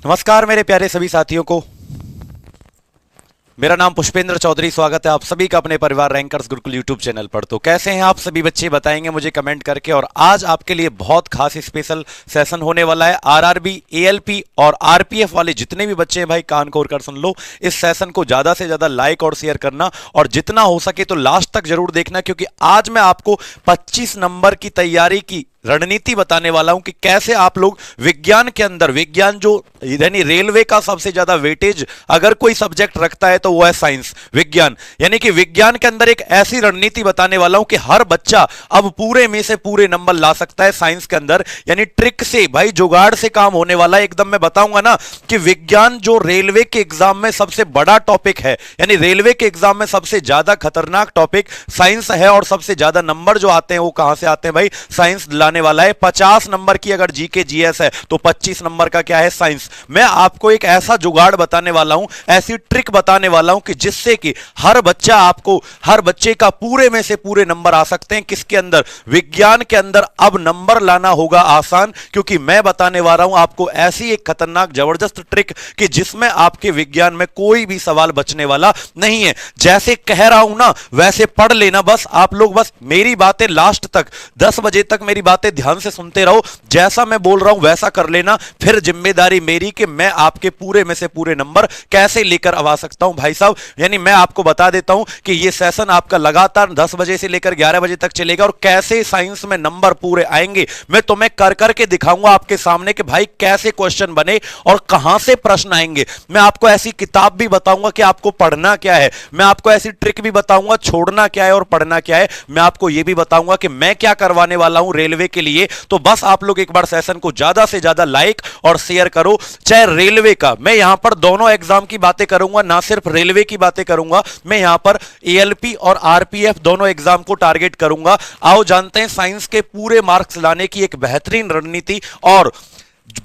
नमस्कार मेरे प्यारे सभी साथियों को। मेरा नाम पुष्पेंद्र चौधरी। स्वागत है आप सभी का अपने परिवार रैंकर्स गुरुकुल यूट्यूब चैनल पर। तो कैसे हैं आप सभी बच्चे, बताएंगे मुझे कमेंट करके। और आज आपके लिए बहुत खास स्पेशल सेशन होने वाला है। आरआरबी, एएलपी और आरपीएफ वाले जितने भी बच्चे हैं भाई, कान खोल कर सुन लो। इस सेशन को ज्यादा से ज्यादा लाइक और शेयर करना, और जितना हो सके तो लास्ट तक जरूर देखना, क्योंकि आज मैं आपको 25 नंबर की तैयारी की रणनीति बताने वाला हूं कि कैसे आप लोग विज्ञान के अंदर, विज्ञान जो यानी रेलवे का सबसे ज्यादा वेटेज अगर कोई सब्जेक्ट रखता है तो वो है साइंस, विज्ञान। यानी कि विज्ञान के अंदर एक ऐसी रणनीति बताने वाला हूं कि हर बच्चा अब पूरे में से पूरे नंबर ला सकता है साइंस के अंदर। यानी ट्रिक से भाई, जुगाड़ से काम होने वाला है एकदम। मैं बताऊंगा ना कि विज्ञान जो रेलवे के एग्जाम में सबसे बड़ा टॉपिक है, यानी रेलवे के एग्जाम में सबसे ज्यादा खतरनाक टॉपिक साइंस है, और सबसे ज्यादा नंबर जो आते हैं वो कहां से आते हैं भाई, साइंस वाला है। 50 नंबर की अगर जीके जीएस है तो 25 नंबर का क्या है, साइंस। मैं आपको एक ऐसा जुगाड़ बताने वाला हूं, ऐसी ट्रिक बताने वाला हूं कि जिससे कि हर बच्चा, आपको हर बच्चे का पूरे में से पूरे नंबर आ सकते हैं। किसके अंदर, विज्ञान के अंदर। अब नंबर लाना होगा आसान, क्योंकि मैं बताने वाला हूं आपको ऐसी एक खतरनाक जबरदस्त ट्रिक कि जिसमें आपके विज्ञान में कोई भी सवाल बचने वाला नहीं है। जैसे कह रहा हूं ना वैसे पढ़ लेना। बस आप लोग बस मेरी बातें लास्ट तक 10 बजे तक मेरी बातें ध्यान से सुनते रहो। जैसा मैं बोल रहा हूं वैसा कर लेना, फिर जिम्मेदारी मेरी कि मैं आपके पूरे में से पूरे नंबर कैसे लेकर आ सकता हूं भाई साहब। यानी मैं आपको बता देता हूं कि यह सेशन आपका लगातार 10 बजे से लेकर 11 बजे तक चलेगा, और कैसे साइंस में नंबर पूरे आएंगे मैं तुम्हें कर करके दिखाऊंगा आपके सामने कि भाई कैसे क्वेश्चन बने और कहां से प्रश्न आएंगे। मैं आपको ऐसी किताब भी बताऊंगा कि आपको पढ़ना क्या है। मैं आपको ऐसी ट्रिक भी बताऊंगा, छोड़ना क्या है और पढ़ना क्या है। मैं आपको यह भी बताऊंगा कि मैं क्या करवाने वाला हूं रेलवे के लिए। तो बस आप लोग एक बार सेशन को ज्यादा से ज्यादा लाइक और शेयर करो। चाहे रेलवे का, मैं यहां पर दोनों एग्जाम की बातें करूंगा, ना सिर्फ रेलवे की बातें करूंगा। मैं यहां पर एएलपी और आरपीएफ दोनों एग्जाम को टारगेट करूंगा। आओ जानते हैं साइंस के पूरे मार्क्स लाने की एक बेहतरीन रणनीति। और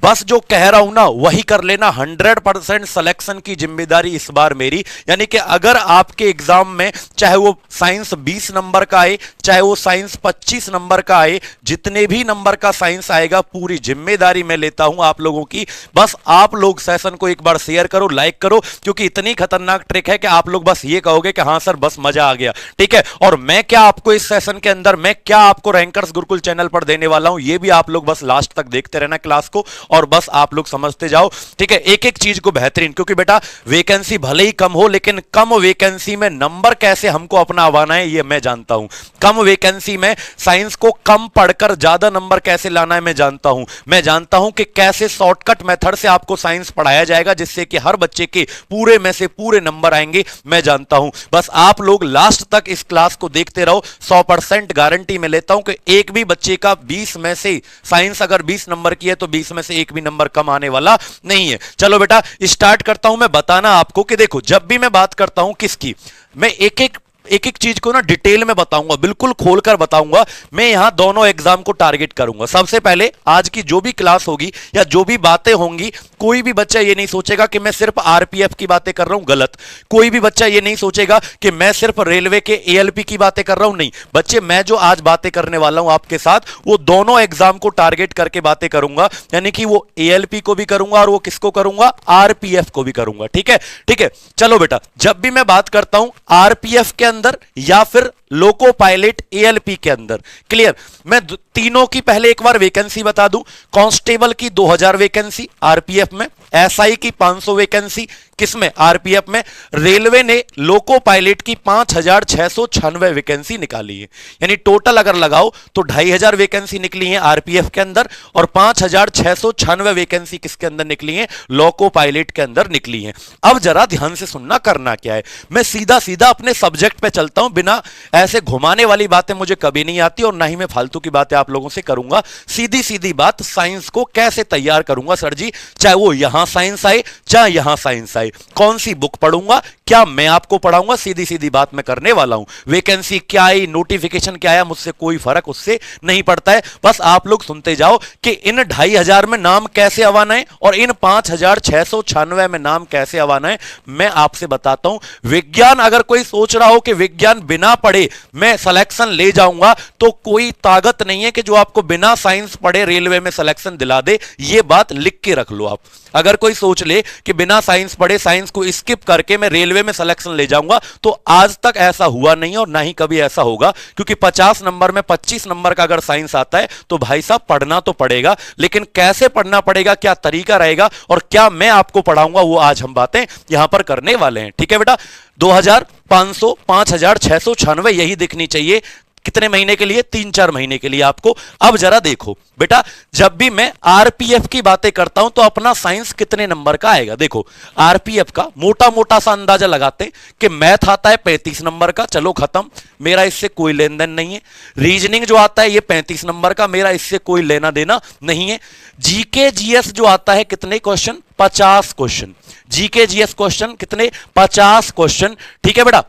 बस जो कह रहा हूं ना वही कर लेना। 100% सिलेक्शन की जिम्मेदारी इस बार मेरी। यानी कि अगर आपके एग्जाम में चाहे वो साइंस 20 नंबर का आए, चाहे वो साइंस 25 नंबर का आए, जितने भी नंबर का साइंस आएगा पूरी जिम्मेदारी मैं लेता हूं आप लोगों की। बस आप लोग सेशन को एक बार शेयर करो, लाइक करो, क्योंकि इतनी खतरनाक ट्रिक है कि आप लोग बस ये कहोगे कि हां सर बस मजा आ गया। ठीक है। और मैं क्या आपको इस सेशन के अंदर, मैं क्या आपको रैंकर्स गुरुकुल चैनल पर देने वाला हूं, ये भी आप लोग बस लास्ट तक देखते रहना क्लास को, और बस आप लोग समझते जाओ। ठीक है, एक एक चीज को बेहतरीन। क्योंकि बेटा वैकेंसी भले ही कम हो, लेकिन कम वैकेंसी में नंबर कैसे हमको अपना आवाना है ये मैं जानता हूं। कम वैकेंसी में साइंस को कम पढ़कर ज्यादा नंबर कैसे लाना है मैं जानता हूं। मैं जानता हूं कि कैसे शॉर्टकट मेथड से आपको साइंस पढ़ाया जाएगा जिससे कि हर बच्चे के पूरे में से पूरे नंबर आएंगे, मैं जानता हूं। बस आप लोग लास्ट तक इस क्लास को देखते रहो। 100% गारंटी मैं लेता हूं कि एक भी बच्चे का 20 में से, साइंस अगर 20 नंबर की है तो 20 में से एक भी नंबर कम आने वाला नहीं है। चलो बेटा स्टार्ट करता हूं मैं बताना आपको कि देखो, जब भी मैं बात करता हूं किसकी, मैं एक एक चीज को ना डिटेल में बताऊंगा, बिल्कुल खोलकर बताऊंगा। मैं यहां दोनों एग्जाम को टारगेट करूंगा। सबसे पहले आज की जो भी क्लास होगी या जो भी बातें होंगी, कोई भी बच्चा ये नहीं सोचेगा कि मैं सिर्फ आरपीएफ की बातें कर रहा हूं, गलत। कोई भी बच्चा ये नहीं सोचेगा कि मैं सिर्फ रेलवे के एएलपी की बातें कर रहा हूं, नहीं बच्चे। मैं जो आज बातें करने वाला हूं आपके साथ, वो दोनों एग्जाम को टारगेट करके बातें करूंगा। यानी कि वो एएलपी को भी करूंगा और वो किसको करूंगा, आरपीएफ को भी करूंगा। ठीक है, ठीक है। चलो बेटा, जब भी मैं बात करता हूं आरपीएफ के अंदर या फिर लोको पायलट एएलपी के अंदर, क्लियर, मैं तीनों की पहले एक बार वैकेंसी बता दूं। कांस्टेबल की 2000 वैकेंसी आरपीएफ में, एसआई की 500 वैकेंसी किसमें, आरपीएफ में। रेलवे ने लोको पायलट की 5696 वैकेंसी निकाली है। यानी टोटल अगर लगाओ तो 2500 वैकेंसी निकली है आरपीएफ के अंदर, और 5696 वैकेंसी किसके अंदर निकली है, लोको पायलट के अंदर निकली है। अब जरा ध्यान से सुनना, करना क्या है। मैं सीधा सीधा अपने सब्जेक्ट पे चलता हूं, बिना ऐसे घुमाने वाली बातें मुझे कभी नहीं आती, और ना ही मैं फालतू की बातें आप लोगों से करूंगा। सीधी सीधी बात, साइंस को कैसे तैयार करूंगा सर जी, चाहे वो यहां साइंस आए चाहे यहां साइंस आए, कौन सी बुक पढ़ूंगा, क्या मैं आपको पढ़ाऊंगा, सीधी सीधी बात मैं करने वाला हूं। वैकेंसी क्या आई, नोटिफिकेशन क्या आया, मुझसे कोई फर्क उससे नहीं पड़ता है। बस आप लोग सुनते जाओ कि इन 2500 में नाम कैसे आवाना है और इन 5696 में नाम कैसे आवाना है, मैं आपसे बताता हूं। विज्ञान, अगर कोई सोच रहा हो कि विज्ञान बिना पढ़े करके मैं सिलेक्शन ले जाऊंगा तो कोई ताकत नहीं है कि जो आपको बिना साइंस पढ़े रेलवे में सिलेक्शन दिला दे। ये बात लिख के रख लो आप। अगर कोई सोच ले कि बिना साइंस पढ़े साइंस को स्किप करके मैं रेलवे में सिलेक्शन ले जाऊंगा, तो आज तक ऐसा हुआ नहीं और ना ही कभी ऐसा होगा, क्योंकि 50 नंबर में 25 नंबर का अगर साइंस आता है तो भाई साहब पढ़ना तो पड़ेगा, लेकिन कैसे पढ़ना पड़ेगा, क्या तरीका रहेगा और क्या मैं आपको पढ़ाऊंगा, वो आज हम बातें यहां पर करने वाले हैं। ठीक है बेटा, 2500, 5696 यही दिखनी चाहिए। कितने महीने के लिए? 3-4 महीने के लिए आपको। अब जरा देखो बेटा, जब भी मैं आरपीएफ की बातें करता हूं तो अपना साइंस कितने नंबर का आएगा। देखो आरपीएफ का मोटा मोटा सा अंदाजा लगाते हैं कि मैथ आता है 35 नंबर का, चलो खत्म, मेरा इससे कोई लेन देन नहीं है। रीजनिंग जो आता है ये 35 नंबर का, मेरा इससे कोई लेना देना नहीं है। जीके जीएस जो आता है कितने question? 50 question. GK GS question कितने? 50 क्वेश्चन। ठीक है बेटा,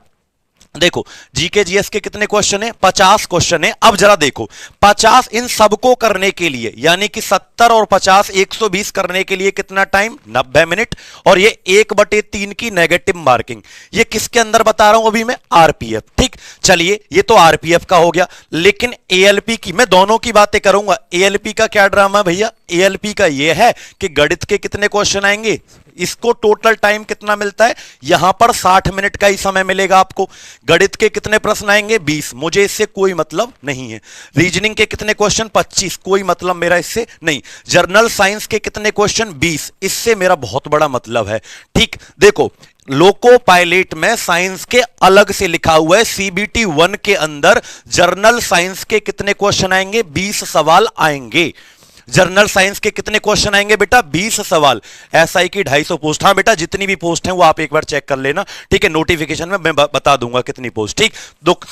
देखो जीके जीएस के कितने क्वेश्चन है? 50 क्वेश्चन है। अब जरा देखो 50 इन सबको करने के लिए, यानी कि 70 और 50 120 करने के लिए कितना टाइम? 90 मिनट। और ये 1/3 की नेगेटिव मार्किंग, ये किसके अंदर बता रहा हूं अभी मैं? आरपीएफ। ठीक, चलिए ये तो आरपीएफ का हो गया, लेकिन एएलपी की मैं दोनों की बातें करूंगा। एएलपी का क्या ड्रामा भैया? एएलपी का ये है कि गणित के कितने क्वेश्चन आएंगे, इसको टोटल टाइम कितना मिलता है? यहां पर 60 मिनट का ही समय मिलेगा आपको। गणित के कितने प्रश्न आएंगे? 20, मुझे इससे कोई मतलब नहीं है। रीजनिंग के कितने क्वेश्चन? 25, कोई मतलब मेरा इससे नहीं। जर्नल साइंस के कितने क्वेश्चन? 20, इससे मेरा बहुत बड़ा मतलब है। ठीक, देखो लोको पायलट में साइंस के अलग से लिखा हुआ है, सीबीटी 1 के अंदर जर्नल साइंस के कितने क्वेश्चन आएंगे? 20 सवाल आएंगे। जर्नल साइंस के कितने क्वेश्चन आएंगे बेटा? 20 सवाल। एसआई की 250 पोस्ट। हाँ बेटा, जितनी भी पोस्ट हैं वो आप एक बार चेक कर लेना, ठीक है, नोटिफिकेशन में मैं बता दूंगा कितनी पोस्ट। ठीक,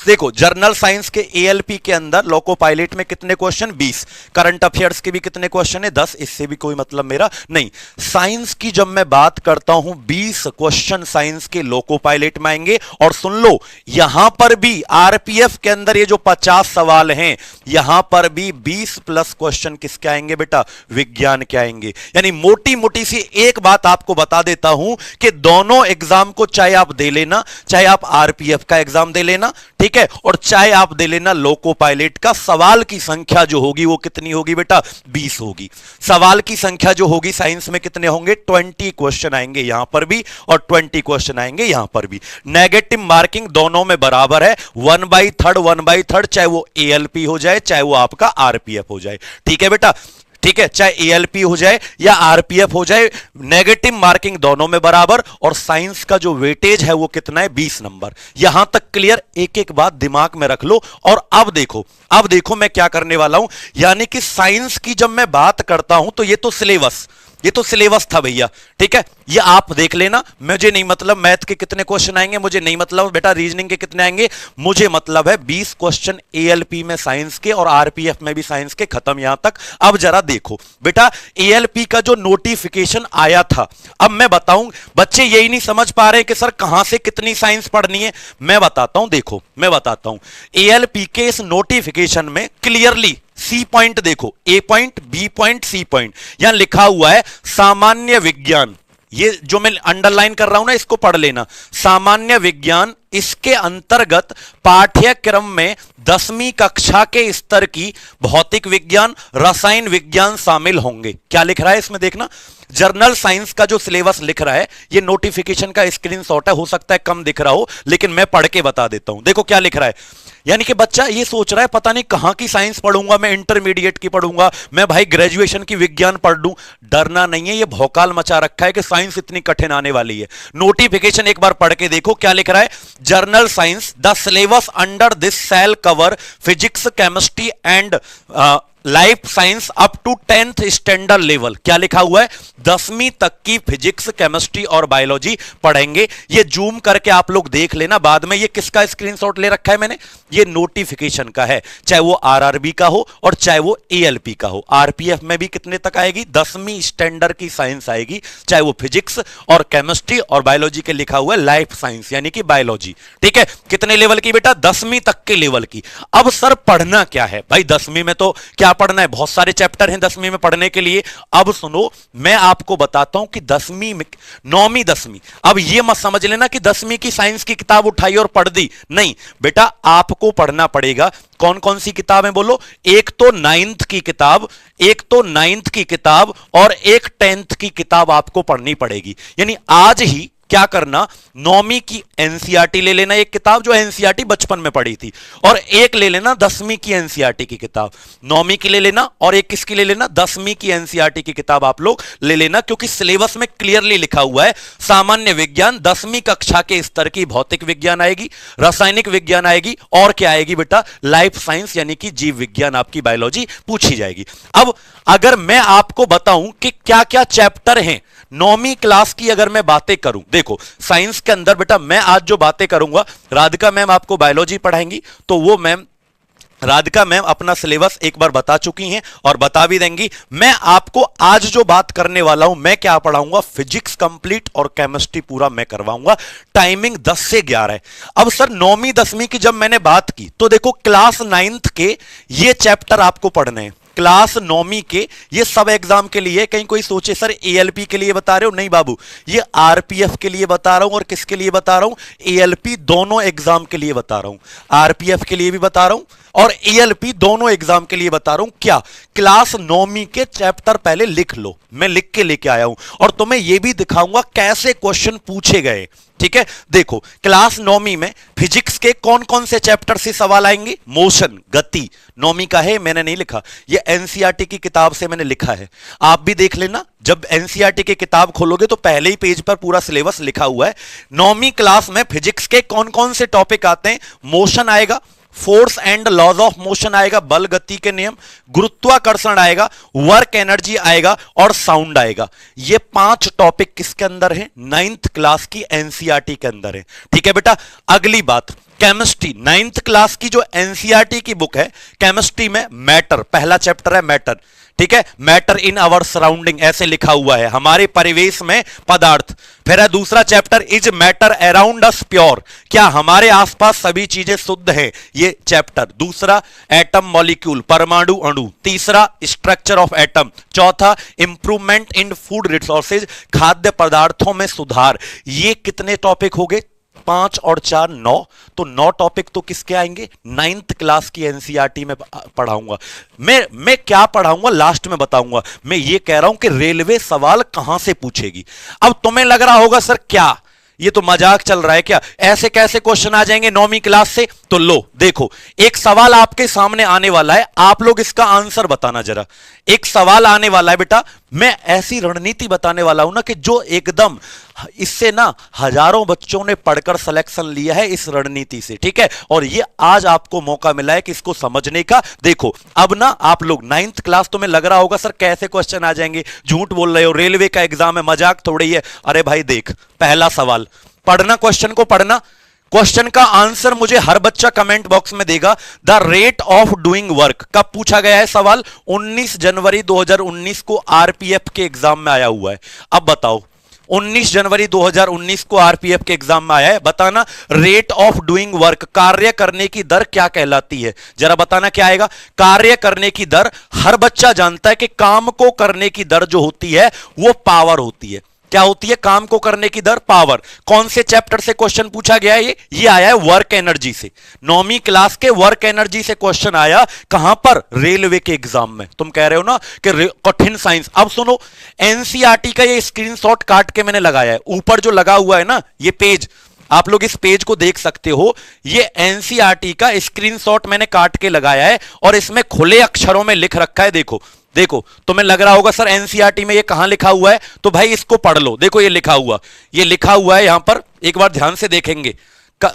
देखो जर्नल साइंस के एएलपी के अंदर लोको पायलट में कितने क्वेश्चन? 20। करंट अफेयर्स के भी कितने क्वेश्चन है? 10, इससे भी कोई मतलब मेरा नहीं। साइंस की जब मैं बात करता हूं 20 क्वेश्चन साइंस के लोको पायलट में आएंगे। और सुन लो, यहां पर भी आरपीएफ के अंदर ये जो 50 सवाल हैं, यहां पर भी 20 प्लस क्वेश्चन किसके आएंगे बेटा? विज्ञान के आएंगे। यानी मोटी मोटी सी एक बात आपको बता देता हूं कि दोनों एग्जाम को चाहे आप दे लेना, चाहे आप आरपीएफ का एग्जाम दे लेना, ठीक है, और चाहे आप दे लेना लोको पायलट का, सवाल की संख्या जो होगी वो कितनी होगी बेटा? 20 होगी। सवाल की संख्या जो होगी साइंस में कितने होंगे? 20 क्वेश्चन आएंगे यहां पर भी और 20 क्वेश्चन आएंगे यहां पर भी। नेगेटिव मार्किंग दोनों में बराबर है, 1/3 1/3, चाहे वो एएलपी हो जाए चाहे वो आपका आरपीएफ हो जाए। ठीक है बेटा, ठीक है, चाहे एएलपी हो जाए या आरपीएफ हो जाए, नेगेटिव मार्किंग दोनों में बराबर। और साइंस का जो वेटेज है वो कितना है? 20 नंबर। यहां तक क्लियर? एक एक बात दिमाग में रख लो। और अब देखो मैं क्या करने वाला हूं। यानी कि साइंस की जब मैं बात करता हूं तो ये तो सिलेबस था भैया, ठीक है, ये आप देख लेना। मुझे नहीं मतलब मैथ के कितने क्वेश्चन आएंगे, मुझे नहीं मतलब बेटा रीजनिंग के कितने आएंगे, मुझे मतलब है 20 क्वेश्चन एएलपी में साइंस के और आरपीएफ में भी साइंस के, खत्म यहां तक। अब जरा देखो बेटा, एएलपी का जो नोटिफिकेशन आया था, अब मैं बताऊं, बच्चे यही नहीं समझ पा रहे कि सर कहां से कितनी साइंस पढ़नी है। मैं बताता हूं, देखो मैं बताता हूं। एएलपी के इस नोटिफिकेशन में क्लियरली सी पॉइंट देखो, A point, B point, C point, यहां लिखा हुआ है सामान्य विज्ञान। ये जो मैं अंडरलाइन कर रहा हूं ना, इसको पढ़ लेना। सामान्य विज्ञान, इसके अंतर्गत पाठ्यक्रम में 10वीं कक्षा के स्तर की भौतिक विज्ञान, रसायन विज्ञान शामिल होंगे। क्या लिख रहा है इसमें देखना, जर्नल साइंस का जो सिलेबस लिख रहा है, ये नोटिफिकेशन का स्क्रीनशॉट है, हो सकता है कम दिख रहा हो, लेकिन मैं पढ़ के बता देता हूं। देखो क्या लिख रहा है। यानी कि बच्चा ये सोच रहा है पता नहीं कहां की साइंस पढ़ूंगा, मैं इंटरमीडिएट की पढ़ूंगा, मैं भाई ग्रेजुएशन की विज्ञान पढ़ लूं। डरना नहीं है, ये भौकाल मचा रखा है कि साइंस इतनी कठिन आने वाली है। नोटिफिकेशन एक बार पढ़ के देखो क्या लिख रहा है। General science, the syllabus under this shall cover physics, chemistry and life science up to 10th standard level. क्या लिखा हुआ है? 10वीं तक की फिजिक्स, केमिस्ट्री और बायोलॉजी पढ़ेंगे। ये जूम करके आप लोग देख लेना बाद में। ये किसका स्क्रीनशॉट ले रखा है मैंने? ये नोटिफिकेशन का है, चाहे वो आरआरबी का हो और चाहे वो एएलपी का हो। आरपीएफ में भी कितने तक आएगी? 10वीं स्टैंडर्ड की साइंस आएगी, चाहे वो फिजिक्स और केमिस्ट्री और बायोलॉजी के लिखा हुआ है लाइफ साइंस यानी कि बायोलॉजी। ठीक है, कितने लेवल की बेटा? 10वीं तक के लेवल की। अब सर पढ़ना क्या है भाई? 10वीं में तो क्या पढ़ना है, बहुत सारे चैप्टर हैं 10वीं में पढ़ने के लिए। अब सुनो, मैं आपको बताता हूं कि 10वीं में, 9वीं 10वीं, अब ये मत समझ लेना कि 10वीं की साइंस की किताब उठाई और पढ़ दी, नहीं बेटा, आपको पढ़ना पड़ेगा। कौन कौन सी किताबें बोलो? एक तो 9th की किताब, एक तो 9th की किताब और एक 10th की किताब आपको पढ़नी पड़ेगी। यानी आज ही क्या करना, 9वीं की एनसीईआरटी ले लेना, एक किताब जो एनसीईआरटी बचपन में पढ़ी थी, और एक ले लेना 10वीं की एनसीईआरटी की किताब। 9वीं की ले लेना और एक किसकी ले लेना, 10वीं की एनसीईआरटी की किताब आप लोग ले लेना, क्योंकि सिलेबस में क्लियरली लिखा हुआ है सामान्य विज्ञान 10वीं कक्षा के स्तर की भौतिक विज्ञान आएगी, रासायनिक विज्ञान आएगी, और क्या आएगी बेटा, लाइफ साइंस यानी कि जीव विज्ञान, आपकी बायोलॉजी पूछी जाएगी। अब अगर मैं आपको बताऊं कि क्या क्या चैप्टर हैं 9वीं क्लास की, अगर मैं बातें करूं, देखो साइंस के अंदर बेटा मैं आज जो बातें करूंगा, राधिका मैम आपको बायोलॉजी पढ़ाएंगी, तो वो मैम, राधिका मैम अपना सिलेबस एक बार बता चुकी हैं और बता भी देंगी। मैं आपको आज जो बात करने वाला हूं, मैं क्या पढ़ाऊंगा, फिजिक्स कंप्लीट और केमिस्ट्री पूरा मैं करवाऊंगा। टाइमिंग 10 से 11 है। अब सर 9वीं 10वीं की जब मैंने बात की, तो देखो क्लास 9th के ये चैप्टर आपको पढ़ने हैं, क्लास 9वीं के ये सब एग्जाम के लिए। कहीं कोई सोचे सर एएलपी के लिए बता रहे हो, नहीं बाबू, ये आरपीएफ के लिए बता रहा हूं और किसके लिए बता रहा हूं, एएलपी दोनों एग्जाम के लिए बता रहा हूं, आरपीएफ के लिए भी बता रहा हूं और एएलपी दोनों एग्जाम के लिए बता रहा हूं। क्या, क्लास 9वीं के चैप्टर पहले लिख लो, मैं लिख के लेके आया हूं, और तुम्हें यह भी दिखाऊंगा कैसे क्वेश्चन पूछे गए। ठीक है, देखो क्लास 9वीं में फिजिक्स के कौन कौन से चैप्टर से सवाल आएंगे, मोशन, गति, 9वीं का है, मैंने नहीं लिखा, ये एनसीईआरटी की किताब से मैंने लिखा है, आप भी देख लेना। जब एनसीईआरटी की किताब खोलोगे तो पहले ही पेज पर पूरा सिलेबस लिखा हुआ है। 9वीं क्लास में फिजिक्स के कौन कौन से टॉपिक आते हैं, मोशन आएगा, force and laws of motion आएगा, बल गति के नियम, गुरुत्वाकर्षण आएगा, वर्क एनर्जी आएगा और साउंड आएगा। ये 5 टॉपिक किसके अंदर है, 9th क्लास की एनसीईआरटी के अंदर है। ठीक है बेटा, अगली बात, केमिस्ट्री 9th क्लास की जो एनसीईआरटी की बुक है, केमिस्ट्री में मैटर, पहला चैप्टर है मैटर। ठीक है, मैटर इन आवर सराउंडिंग ऐसे लिखा हुआ है, हमारे परिवेश में पदार्थ। फिर है दूसरा chapter, is matter around us pure, क्या हमारे आसपास सभी चीजें शुद्ध हैं, ये चैप्टर। दूसरा एटम मॉलिक्यूल, परमाणु अणु। तीसरा स्ट्रक्चर ऑफ एटम। चौथा इंप्रूवमेंट इन फूड रिसोर्सेज, खाद्य पदार्थों में सुधार। ये कितने टॉपिक हो गए, 5 और 4 9, तो 9 टॉपिक तो किसके आएंगे, 9th क्लास की एनसीईआरटी में पढ़ाऊंगा। मैं क्या पढ़ाऊंगा लास्ट में बताऊंगा। मैं ये कह रहा हूं कि रेलवे सवाल कहां से पूछेगी। अब तुम्हें लग रहा होगा सर क्या ये तो मजाक चल रहा है क्या, ऐसे कैसे क्वेश्चन आ जाएंगे 9वीं क्लास से। तो लो देखो, एक सवाल आपके सामने आने वाला है, आप लोग इसका आंसर बताना जरा। एक सवाल आने वाला है बेटा, मैं ऐसी रणनीति बताने वाला हूं ना कि जो एकदम, इससे ना हजारों बच्चों ने पढ़कर सिलेक्शन लिया है इस रणनीति से। ठीक है, और ये आज आपको मौका मिला है कि इसको समझने का। देखो अब ना आप लोग 9th क्लास, तुम्हें लग रहा होगा सर कैसे क्वेश्चन आ जाएंगे, झूठ बोल रहे हो, रेलवे का एग्जाम है, मजाक थोड़ी है। अरे भाई देख, पहला सवाल पढ़ना, क्वेश्चन को पढ़ना, क्वेश्चन का आंसर मुझे हर बच्चा कमेंट बॉक्स में देगा। The rate of doing work, कब पूछा गया है सवाल, 19 जनवरी 2019 को आरपीएफ के एग्जाम में आया हुआ है। अब बताओ, 19 जनवरी 2019 को आरपीएफ के एग्जाम में आया है, बताना रेट ऑफ डूइंग वर्क, कार्य करने की दर क्या कहलाती है, जरा बताना क्या आएगा। कार्य करने की दर, हर बच्चा जानता है कि काम को करने की दर जो होती है वो पावर होती है। क्या होती है, काम को करने की दर, पावर। कौन से चैप्टर से क्वेश्चन पूछा गया है, ये आया है वर्क एनर्जी से। 9वीं क्लास के वर्क एनर्जी से क्वेश्चन आया, कहां पर, रेलवे के एग्जाम में। तुम कह रहे हो ना कि कठिन साइंस। अब सुनो, एनसीईआरटी का ये स्क्रीनशॉट काट के मैंने लगाया है, ऊपर जो लगा हुआ है ना ये पेज, आप लोग इस पेज को देख सकते हो, ये एनसीईआरटी का स्क्रीनशॉट मैंने काट के लगाया है और इसमें खुले अक्षरों में लिख रखा है। देखो देखो, तुम्हें लग रहा होगा सर एनसीईआरटी में ये कहां लिखा हुआ है, तो भाई इसको पढ़ लो। देखो ये लिखा हुआ है यहां पर, एक बार ध्यान से देखेंगे।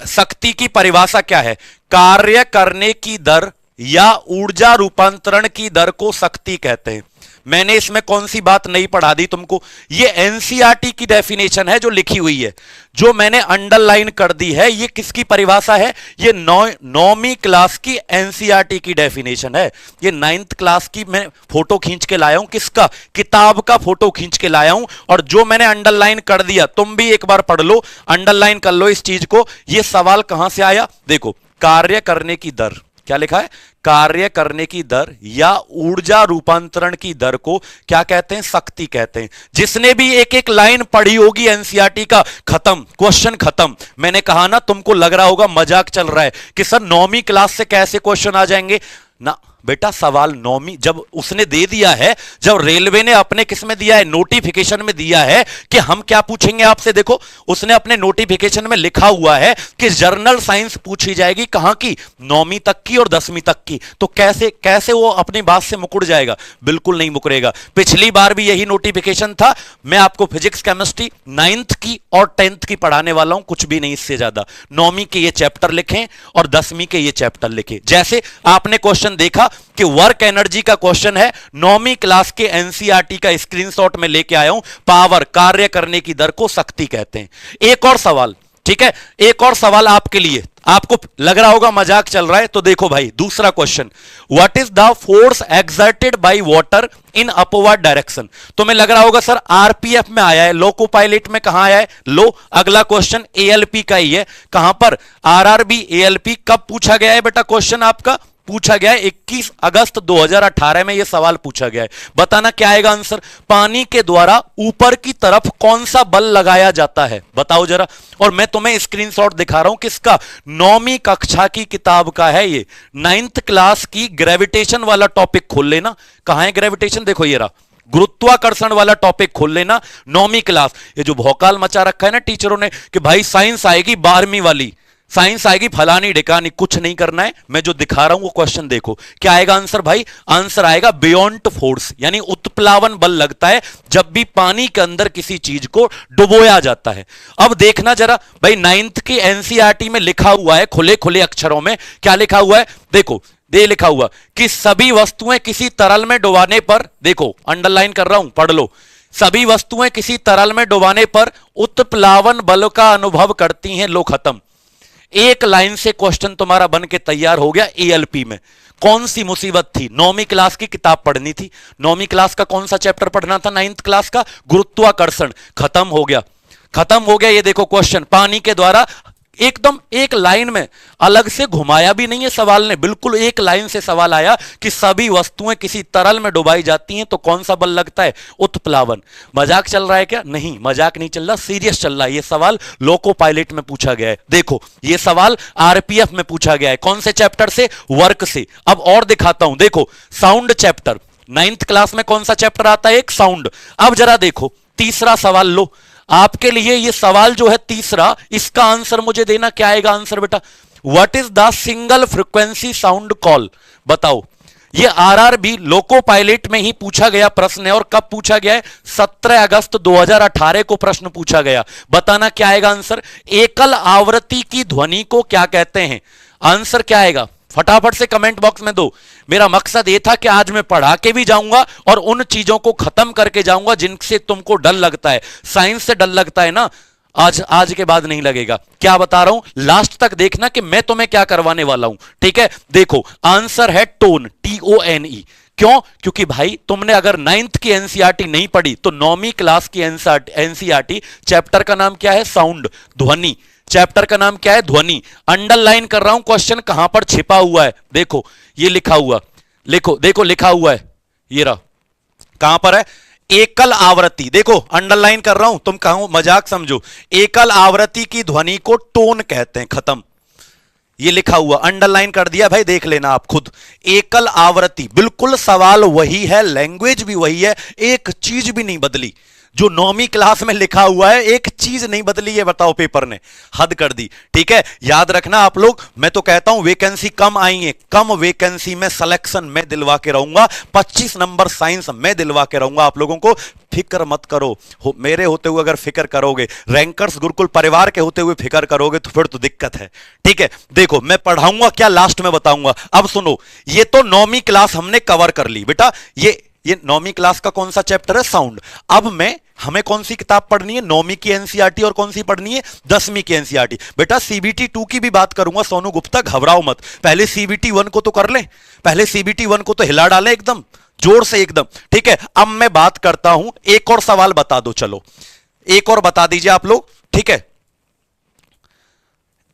शक्ति की परिभाषा क्या है, कार्य करने की दर या ऊर्जा रूपांतरण की दर को शक्ति कहते हैं। मैंने इसमें कौन सी बात नहीं पढ़ा दी तुमको, ये एनसीईआरटी की डेफिनेशन है जो लिखी हुई है, जो मैंने अंडरलाइन कर दी है। ये किसकी परिभाषा है, ये 9वीं क्लास की एनसीईआरटी की डेफिनेशन है। ये 9th क्लास की मैं फोटो खींच के लाया हूं, किसका, किताब का फोटो खींच के लाया हूं, और जो मैंने अंडरलाइन कर दिया तुम भी एक बार पढ़ लो, अंडरलाइन कर लो इस चीज को। ये सवाल कहां से आया, देखो, कार्य करने की दर, क्या लिखा है, कार्य करने की दर या ऊर्जा रूपांतरण की दर को क्या कहते हैं? शक्ति कहते हैं। जिसने भी एक एक लाइन पढ़ी होगी एनसीईआरटी का, खत्म, क्वेश्चन खत्म। मैंने कहा ना, तुमको लग रहा होगा मजाक चल रहा है कि सर 9वीं क्लास से कैसे क्वेश्चन आ जाएंगे ना बेटा। सवाल 9वीं जब उसने दे दिया है, जब रेलवे ने अपने किस में दिया है, नोटिफिकेशन में दिया है कि हम क्या पूछेंगे आपसे। देखो उसने अपने नोटिफिकेशन में लिखा हुआ है कि जर्नल साइंस पूछी जाएगी, कहां की? 9वीं तक की और 10वीं तक की। तो कैसे कैसे वो अपनी बात से मुकुड़ जाएगा? बिल्कुल नहीं मुकरेगा। पिछली बार भी यही नोटिफिकेशन था। मैं आपको फिजिक्स केमिस्ट्री 9th की और 10th की पढ़ाने वाला हूं, कुछ भी नहीं इससे ज्यादा। 9वीं के ये चैप्टर लिखें और 10वीं के ये चैप्टर लिखें। जैसे आपने क्वेश्चन देखा कि वर्क एनर्जी का क्वेश्चन है, 9वीं क्लास के एनसीईआरटी का स्क्रीनशॉट में लेके आया हूं। पावर, कार्य करने की दर को शक्ति कहते हैं। एक और सवाल, ठीक है, एक और सवाल आपके लिए। आपको लग रहा होगा मजाक चल रहा है, तो देखो भाई दूसरा question, what is the force exerted by water in upward direction. तो मैं लग रहा होगा सर आरपीएफ में आया है, लोको पायलट में कहां आया है? लो, अगला क्वेश्चन एएलपी का ही है। कहां पर? RRB ALP. कब पूछा गया है बेटा क्वेश्चन आपका? पूछा गया है 21 अगस्त 2018 में यह सवाल पूछा गया है। बताना क्या आएगा आंसर? पानी के द्वारा ऊपर की तरफ कौन सा बल लगाया जाता है, बताओ जरा। और मैं तुम्हें स्क्रीनशॉट दिखा रहा हूं किसका? 9वीं कक्षा की किताब का है ये। 9th क्लास की ग्रेविटेशन वाला टॉपिक खोल लेना। कहां है ग्रेविटेशन? देखो ये रहा, गुरुत्वाकर्षण वाला टॉपिक खोल लेना, 9वीं क्लास। ये जो भौकाल मचा रखा है ना टीचरों ने कि भाई साइंस आएगी 12वीं वाली, साइंस आएगी फलानी ढिकानी, कुछ नहीं करना है। मैं जो दिखा रहा हूं वो क्वेश्चन देखो, क्या आएगा आंसर भाई? आंसर आएगा बियॉन्ड फोर्स, यानी उत्प्लावन बल लगता है जब भी पानी के अंदर किसी चीज को डुबोया जाता है। अब देखना जरा भाई, 9th की एनसीईआरटी में लिखा हुआ है खुले खुले अक्षरों में, क्या लिखा हुआ है? देखो ये लिखा हुआ कि सभी वस्तुएं किसी तरल में डुबाने पर, देखो अंडरलाइन कर रहा हूं, पढ़ लो, सभी वस्तुएं किसी तरल में डुबाने पर उत्प्लावन बल का अनुभव करती हैं। लो खत्म। एक लाइन से क्वेश्चन तुम्हारा बन के तैयार हो गया एएलपी में। कौन सी मुसीबत थी? 9वीं क्लास की किताब पढ़नी थी। 9वीं क्लास का कौन सा चैप्टर पढ़ना था? 9th क्लास का गुरुत्वाकर्षण। खत्म हो गया, खत्म हो गया। ये देखो क्वेश्चन, पानी के द्वारा, एकदम एक लाइन में, अलग से घुमाया भी नहीं है सवाल ने, बिल्कुल एक लाइन से सवाल आया कि सभी वस्तुएं किसी तरल में डुबाई जाती हैं तो कौन सा बल लगता है? उत्प्लावन। मजाक चल रहा है क्या? नहीं, मजाक नहीं चल रहा, सीरियस चल रहा है। ये सवाल लोको पायलट में पूछा गया है। देखो ये सवाल आरपीएफ में पूछा गया है। कौन से चैप्टर से? वर्क से। अब और दिखाता हूं, देखो साउंड चैप्टर, 9th क्लास में कौन सा चैप्टर आता है? एक साउंड। अब जरा देखो तीसरा सवाल, लो आपके लिए ये सवाल जो है तीसरा, इसका आंसर मुझे देना। क्या आएगा आंसर बेटा? What is the single frequency sound call, बताओ। ये आरआरबी लोको पायलट में ही पूछा गया प्रश्न है। और कब पूछा गया है? 17 अगस्त 2018 को प्रश्न पूछा गया। बताना क्या आएगा आंसर? एकल आवृत्ति की ध्वनि को क्या कहते हैं? आंसर क्या आएगा? फटाफट से कमेंट बॉक्स में दो। मेरा मकसद यह था कि आज मैं पढ़ा के भी जाऊंगा और उन चीजों को खत्म करके जाऊंगा जिनसे तुमको डर लगता है। साइंस से डर लगता है ना, आज के बाद नहीं लगेगा। क्या बता रहा हूं, लास्ट तक देखना कि मैं तुम्हें क्या करवाने वाला हूं, ठीक है। देखो आंसर है टोन, TONE। क्यों? क्योंकि भाई तुमने अगर 9th की एनसीईआरटी नहीं पढ़ी तो 9वीं क्लास की एनसीईआरटी चैप्टर का नाम क्या है? साउंड, ध्वनि। चैप्टर का नाम क्या है? ध्वनि। अंडरलाइन कर रहा हूं, क्वेश्चन कहां पर छिपा हुआ है, देखो ये लिखा हुआ, लिखो देखो लिखा हुआ है, ये रहा, कहां पर है? एकल आवृत्ति। देखो अंडरलाइन कर रहा हूं, तुम कहो मजाक समझो। एकल आवृत्ति की ध्वनि को टोन कहते हैं। खत्म, ये लिखा हुआ, अंडरलाइन कर दिया भाई, देख लेना आप खुद। एकल आवृत्ति, बिल्कुल सवाल वही है, लैंग्वेज भी वही है, एक चीज भी नहीं बदली। जो 9वीं क्लास में लिखा हुआ है एक चीज नहीं बदली है, बताओ पेपर ने हद कर दी। ठीक है, याद रखना आप लोग। मैं तो कहता हूं वैकेंसी कम आई है, कम वैकेंसी में सिलेक्शन मैं दिलवा के रहूंगा। 25 नंबर साइंस मैं दिलवा के रहूंगा आप लोगों को, फिक्र मत करो। मेरे होते हुए अगर फिक्र करोगे, रैंकर्स गुरुकुल परिवार के होते हुए फिक्र करोगे तो फिर तो दिक्कत है। ठीक है, देखो मैं पढ़ाऊंगा क्या लास्ट में बताऊंगा। अब सुनो, ये तो 9वीं क्लास हमने कवर कर ली बेटा। ये 9वीं क्लास का कौन सा चैप्टर है? साउंड। अब हमें कौन सी किताब पढ़नी है? 9वीं की एनसीईआरटी। और कौन सी पढ़नी है? 10वीं की एनसीईआरटी। बेटा CBT 2 की भी बात करूंगा सोनू गुप्ता, घबराओ मत। पहले CBT 1 को तो कर ले, पहले CBT 1 को तो हिला डाले एकदम जोर से एकदम। ठीक है, अब मैं बात करता हूं, एक और सवाल बता दो, चलो एक और बता दीजिए आप लोग। ठीक है,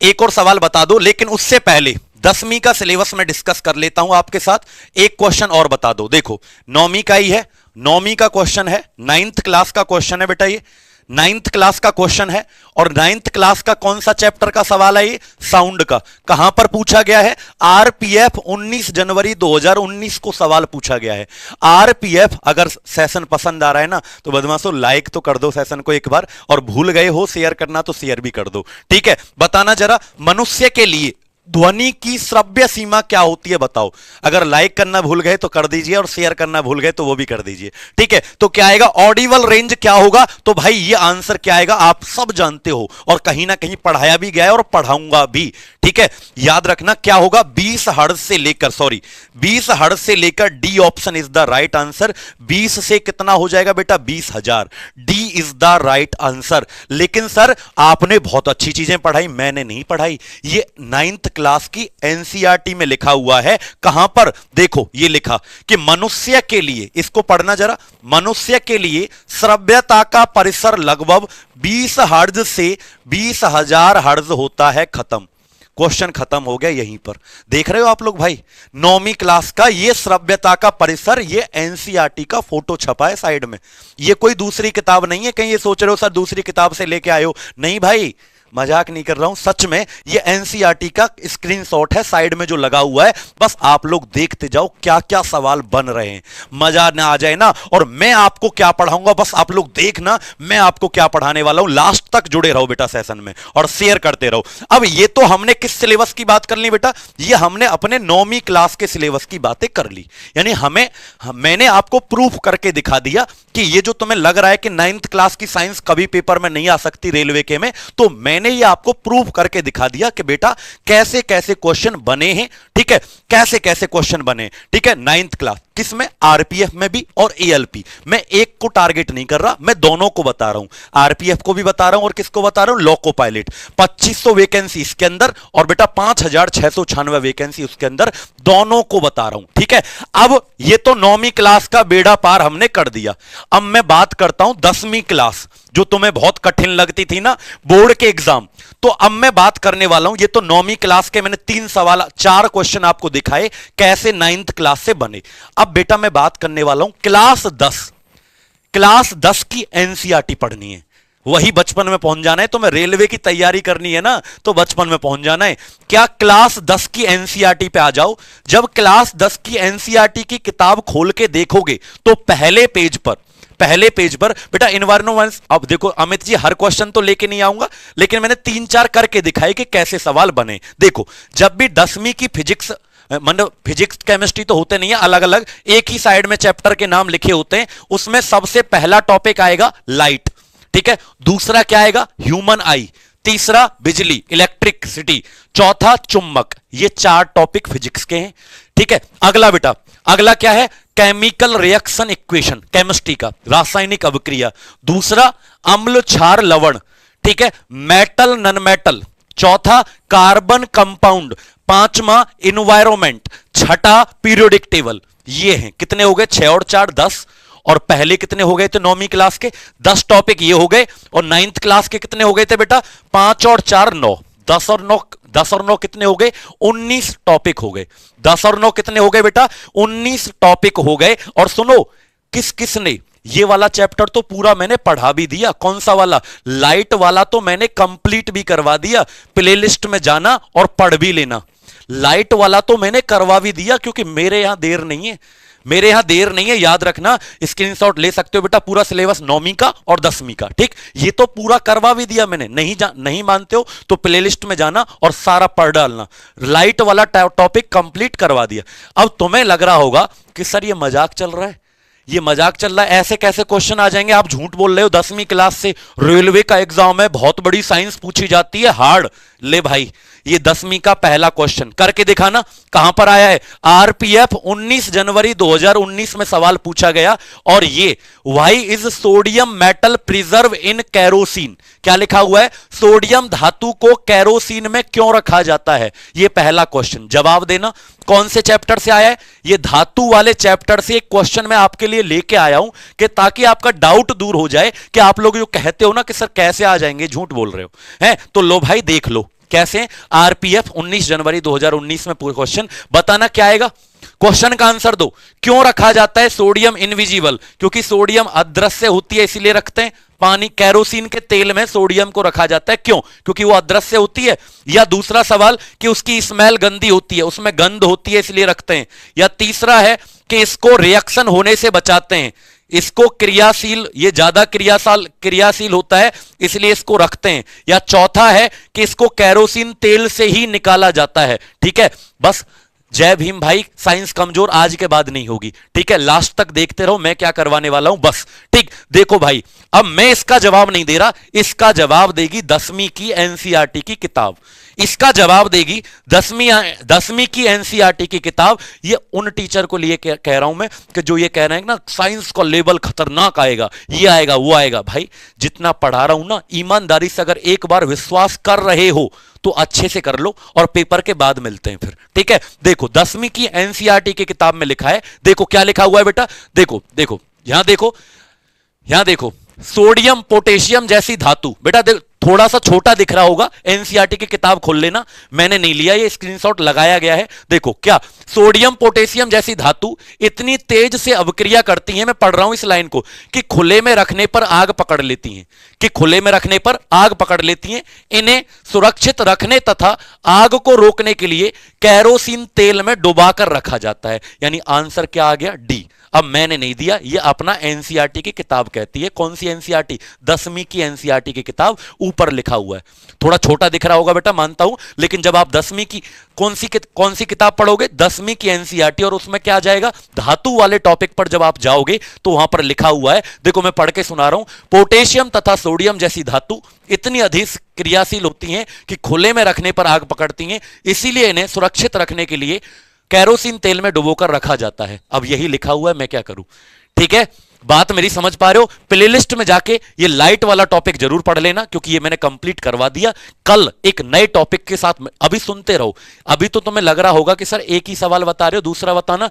एक और सवाल बता दो, लेकिन उससे पहले 10वीं का सिलेबस में डिस्कस कर लेता हूं आपके साथ। एक क्वेश्चन और बता दो, देखो 9वीं का ही है, 9वीं का क्वेश्चन है, 9th क्लास का क्वेश्चन है बेटा, ये 9th क्लास का क्वेश्चन है। और 9th क्लास का कौन सा चैप्टर का सवाल है ये? साउंड का। कहां पर पूछा गया है? आरपीएफ 19 जनवरी 2019 को सवाल पूछा गया है। आरपीएफ, अगर सेशन पसंद आ रहा है ना तो बदमाशों लाइक तो कर दो सेशन को एक बार, और भूल गए हो शेयर करना तो शेयर भी कर दो, ठीक है। बताना जरा, मनुष्य के लिए ध्वनि की श्रव्य सीमा क्या होती है बताओ। अगर लाइक करना भूल गए तो कर दीजिए, और शेयर करना भूल गए तो वो भी कर दीजिए, ठीक है। तो क्या आएगा? ऑडिबल रेंज क्या होगा? तो भाई ये आंसर क्या आएगा आप सब जानते हो, और कहीं ना कहीं पढ़ाया भी गया है और पढ़ाऊंगा भी, ठीक है। याद रखना क्या होगा? 20 हर्ट्ज से लेकर, सॉरी 20 हर्ट्ज से लेकर D option is the right answer. 20 से कितना हो जाएगा बेटा? 20,000। D is the right answer. लेकिन सर आपने बहुत अच्छी चीजें पढ़ाई, मैंने नहीं पढ़ाई। ये 9th क्लास की एनसीईआरटी में लिखा हुआ है। कहां पर? देखो ये लिखा कि मनुष्य के लिए, इसको पढ़ना जरा, मनुष्य के लिए श्रव्यता का परिसर लगभग 20 हर्ट्ज से 20,000 हर्ट्ज होता है। खत्म, क्वेश्चन खत्म हो गया यहीं पर। देख रहे हो आप लोग भाई, 9वीं क्लास का ये श्रव्यता का परिसर, ये एनसीईआरटी का फोटो छपा है साइड में। ये कोई दूसरी किताब नहीं है। कहीं ये सोच रहे हो सर दूसरी किताब से लेके आए हो, नहीं भाई, मजाक नहीं कर रहा हूं, सच में ये एनसीईआरटी का स्क्रीनशॉट है, साइड में जो लगा हुआ है। बस आप लोग देखते जाओ क्या क्या सवाल बन रहे हैं, मजा ना आ जाए ना। और मैं आपको क्या पढ़ाऊंगा बस आप लोग देखना, मैं आपको क्या पढ़ाने वाला हूं। लास्ट तक जुड़े रहो बेटा सेशन में, और शेयर करते रहो। अब ये तो हमने किस सिलेबस की बात कर ली बेटा? ये हमने अपने 9वीं क्लास के सिलेबस की बातें कर ली। यानी मैंने आपको प्रूफ करके दिखा दिया कि ये जो तुम्हें लग रहा है कि 9th क्लास की साइंस कभी पेपर में नहीं आ सकती रेलवे के में, तो मैंने ये आपको प्रूफ करके दिखा दिया कि बेटा कैसे कैसे क्वेश्चन बने हैं, ठीक है, कैसे कैसे क्वेश्चन बने, ठीक है। 9th क्लास किसमें? आरपीएफ में भी और एएलपी। मैं एक को टारगेट नहीं कर रहा, मैं दोनों को बता रहा हूं, आरपीएफ को भी बता रहा हूं और किसको बता रहा हूं? Loco pilot. 2500 वैकेंसी इसके अंदर, और बेटा 5,696 वैकेंसी उसके अंदर, दोनों को बता रहा हूं, ठीक है। अब ये तो 9वीं क्लास का बेड़ा पार हमने कर दिया। अब मैं बात करता हूं 10वीं क्लास, जो तुम्हें बहुत कठिन लगती थी ना बोर्ड के एग्जाम। तो अब मैं बात करने वाला हूं, ये तो 9वीं क्लास के मैंने 3 सवाल, 4 क्वेश्चन आपको दिखाए कैसे 9th क्लास से बने। अब बेटा मैं बात करने वाला हूं क्लास 10 की एनसीईआरटी पढ़नी है। वही बचपन में पहुंच जाना है, तो मैं रेलवे की तैयारी करनी है ना, तो बचपन में पहुंच जाना है। क्या क्लास 10 की एनसीईआरटी पे आ जाओ। जब क्लास 10 की एनसीईआरटी की किताब खोल के देखोगे तो पहले पेज पर बेटा इन्वायरमेंट, अब देखो अमित जी हर क्वेश्चन तो लेके नहीं आऊंगा, लेकिन मैंने 3-4 करके दिखाए कि कैसे सवाल बने। देखो जब भी 10वीं की फिजिक्स, मतलब फिजिक्स केमिस्ट्री तो होते नहीं है, अलग अलग एक ही साइड में चैप्टर के नाम लिखे होते हैं। उसमें सबसे पहला टॉपिक आएगा लाइट, ठीक है। दूसरा क्या आएगा? ह्यूमन आई। तीसरा बिजली, इलेक्ट्रिसिटी। चौथा चुंबक। ये 4 टॉपिक फिजिक्स के हैं, ठीक है। अगला बेटा, अगला क्या है? केमिकल रिएक्शन इक्वेशन, केमिस्ट्री का, रासायनिक अभिक्रिया। दूसरा अम्ल क्षार लवण, ठीक है। Metal non metal. चौथा कार्बन कंपाउंड। पांचवा इन्वायरमेंट। छठा पीरियोडिक टेबल। ये हैं, कितने हो गए? 6 और 4 10। और पहले कितने हो गए थे 9वीं क्लास के? 10 टॉपिक ये हो गए। और 9th क्लास के कितने हो गए थे बेटा? 5 और 4 9। 10 और 9 कितने हो गए? 19 टॉपिक हो गए। 10 और 9 कितने हो गए बेटा? 19 टॉपिक हो गए। और सुनो, किसने ये वाला चैप्टर तो पूरा मैंने पढ़ा भी दिया। कौन सा वाला? लाइट वाला तो मैंने कंप्लीट भी करवा दिया। प्लेलिस्ट में जाना और पढ़ भी लेना। लाइट वाला तो मैंने करवा भी दिया, क्योंकि मेरे यहां देर नहीं है, याद रखना। स्क्रीनशॉट ले सकते हो बेटा, पूरा सिलेबस 9वीं का और 10वीं का, ठीक। ये तो पूरा करवा भी दिया मैंने। नहीं मानते हो तो प्लेलिस्ट में जाना और सारा पढ़ डालना। लाइट वाला टॉपिक कंप्लीट करवा दिया। अब तुम्हें लग रहा होगा कि सर ये मजाक चल रहा है, ऐसे कैसे क्वेश्चन आ जाएंगे? आप झूठ बोल रहे हो। 10वीं क्लास से रेलवे का एग्जाम है, बहुत बड़ी साइंस पूछी जाती है, हार्ड। ले भाई, ये 10वीं का पहला क्वेश्चन करके दिखाना। कहां पर आया है? आरपीएफ 19 जनवरी 2019 में सवाल पूछा गया। और ये why is sodium metal preserve in kerosene, क्या लिखा हुआ है? सोडियम धातु को कैरोसिन में क्यों रखा जाता है? ये पहला क्वेश्चन, जवाब देना। कौन से चैप्टर से आया है? ये धातु वाले चैप्टर से एक क्वेश्चन मैं आपके लिए लेके आया हूं, कि ताकि आपका डाउट दूर हो जाए कि आप लोग जो कहते हो ना कि सर कैसे आ जाएंगे, झूठ बोल रहे हो हैं। तो लो भाई देख लो, कैसे? आरपीएफ 19 जनवरी 2019 में पूरा क्वेश्चन बताना क्या आएगा, क्वेश्चन का आंसर दो। क्यों रखा जाता है सोडियम इनविजिबल? क्योंकि सोडियम अदृश्य होती है इसलिए रखते हैं। पानी कैरोसिन के तेल में सोडियम को रखा जाता है, क्यों? क्योंकि वो अदृश्य होती है। या दूसरा सवाल कि उसकी स्मेल गंदी होती है, उसमें गंध होती है इसलिए रखते हैं। या तीसरा है कि इसको रिएक्शन होने से बचाते हैं, इसको क्रियाशील, ये ज्यादा क्रियाशील होता है इसलिए इसको रखते हैं। या चौथा है कि इसको कैरोसिन तेल से ही निकाला जाता है। ठीक है, बस जय भीम भाई, साइंस कमजोर आज के बाद नहीं होगी। ठीक है, लास्ट तक देखते रहो मैं क्या करवाने वाला हूं बस। ठीक, देखो भाई, अब मैं इसका जवाब नहीं दे रहा, इसका जवाब देगी 10वीं की एनसीईआरटी की किताब। इसका जवाब देगी 10वीं की एनसीईआरटी की किताब। ये उन टीचर को लिए कह रहा हूं मैं कि जो ये कह रहे हैं ना साइंस का लेवल खतरनाक आएगा, ये आएगा वो आएगा। भाई जितना पढ़ा रहा हूं ना, ईमानदारी से अगर एक बार विश्वास कर रहे हो तो अच्छे से कर लो और पेपर के बाद मिलते हैं फिर। ठीक है, देखो 10वीं की एनसीईआरटी की किताब में लिखा है, देखो क्या लिखा हुआ है बेटा, देखो देखो यहां देखो, यहां देखो, सोडियम पोटेशियम जैसी धातु। बेटा देखो थोड़ा सा छोटा दिख रहा होगा, एनसीईआरटी की किताब खोल लेना, मैंने नहीं लिया, ये स्क्रीनशॉट लगाया गया है। देखो क्या, सोडियम पोटेशियम जैसी धातु इतनी तेज से अवक्रिया करती हैं, मैं पढ़ रहा हूं इस लाइन को, कि खुले में रखने पर आग पकड़ लेती हैं, कि खुले में रखने पर आग पकड़ लेती हैं। इन्हें सुरक्षित रखने तथा आग को रोकने के लिए कैरोसिन तेल में डुबाकर रखा जाता है। यानी आंसर क्या आ गया? डी। अब मैंने नहीं दिया, ये अपना एनसीईआरटी की किताब कहती है। कौन सी एनसीईआरटी? 10वीं की एनसीईआरटी की किताब, ऊपर लिखा हुआ है। थोड़ा छोटा दिख रहा होगा बेटा, मानता हूं, लेकिन जब आप 10वीं की कौन सी किताब पढ़ोगे? 10वीं की एनसीईआरटी, और उसमें क्या आ जाएगा? धातु वाले टॉपिक पर जब आप जाओगे तो वहां पर लिखा हुआ है, देखो मैं पढ़ के सुना रहा हूं, पोटेशियम तथा सोडियम जैसी धातु इतनी अधिक क्रियाशील होती हैं कि खुले में रखने पर आग पकड़ती हैं, इसीलिए इन्हें सुरक्षित रखने के लिए कैरोसिन तेल में डुबोकर रखा जाता है। अब यही लिखा हुआ है, मैं क्या करूं? ठीक है, बात मेरी समझ पा रहे हो? प्लेलिस्ट में जाके ये लाइट वाला टॉपिक जरूर पढ़ लेना, क्योंकि ये मैंने कंप्लीट करवा दिया। कल एक नए टॉपिक के साथ, अभी सुनते रहो। अभी तो तुम्हें लग रहा होगा कि सर एक ही सवाल बता रहे हो, दूसरा बताना।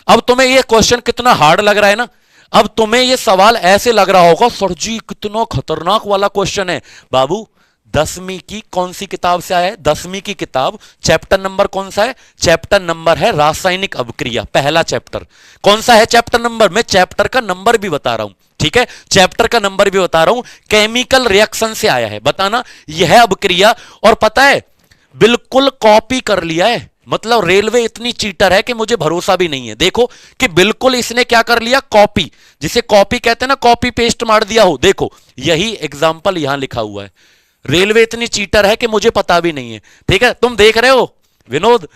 अब तुम्हें ये क्वेश्चन कितना हार्ड लग रहा है ना, अब तुम्हें ये सवाल ऐसे लग रहा होगा सर जी कितना खतरनाक वाला क्वेश्चन है। बाबू 10वीं की कौन सी किताब से आया है? 10वीं की किताब, चैप्टर नंबर कौन सा है? चैप्टर नंबर है रासायनिक अभिक्रिया, पहला चैप्टर। कौन सा है चैप्टर नंबर? मैं चैप्टर का नंबर भी बता रहा हूं। ठीक है, चैप्टर का नंबर भी बता रहा हूं। केमिकल रिएक्शन से आया है, बताना यह अभिक्रिया। और पता है बिल्कुल कॉपी कर लिया है, मतलब रेलवे इतनी चीटर है कि मुझे भरोसा भी नहीं है। देखो कि बिल्कुल इसने क्या कर लिया, कॉपी, जिसे कॉपी कहते हैं ना, कॉपी पेस्ट मार दिया हो। देखो यही एग्जाम्पल यहां लिखा हुआ है। रेलवे इतनी चीटर है कि मुझे पता भी नहीं है। ठीक है, तुम देख रहे हो विनोद,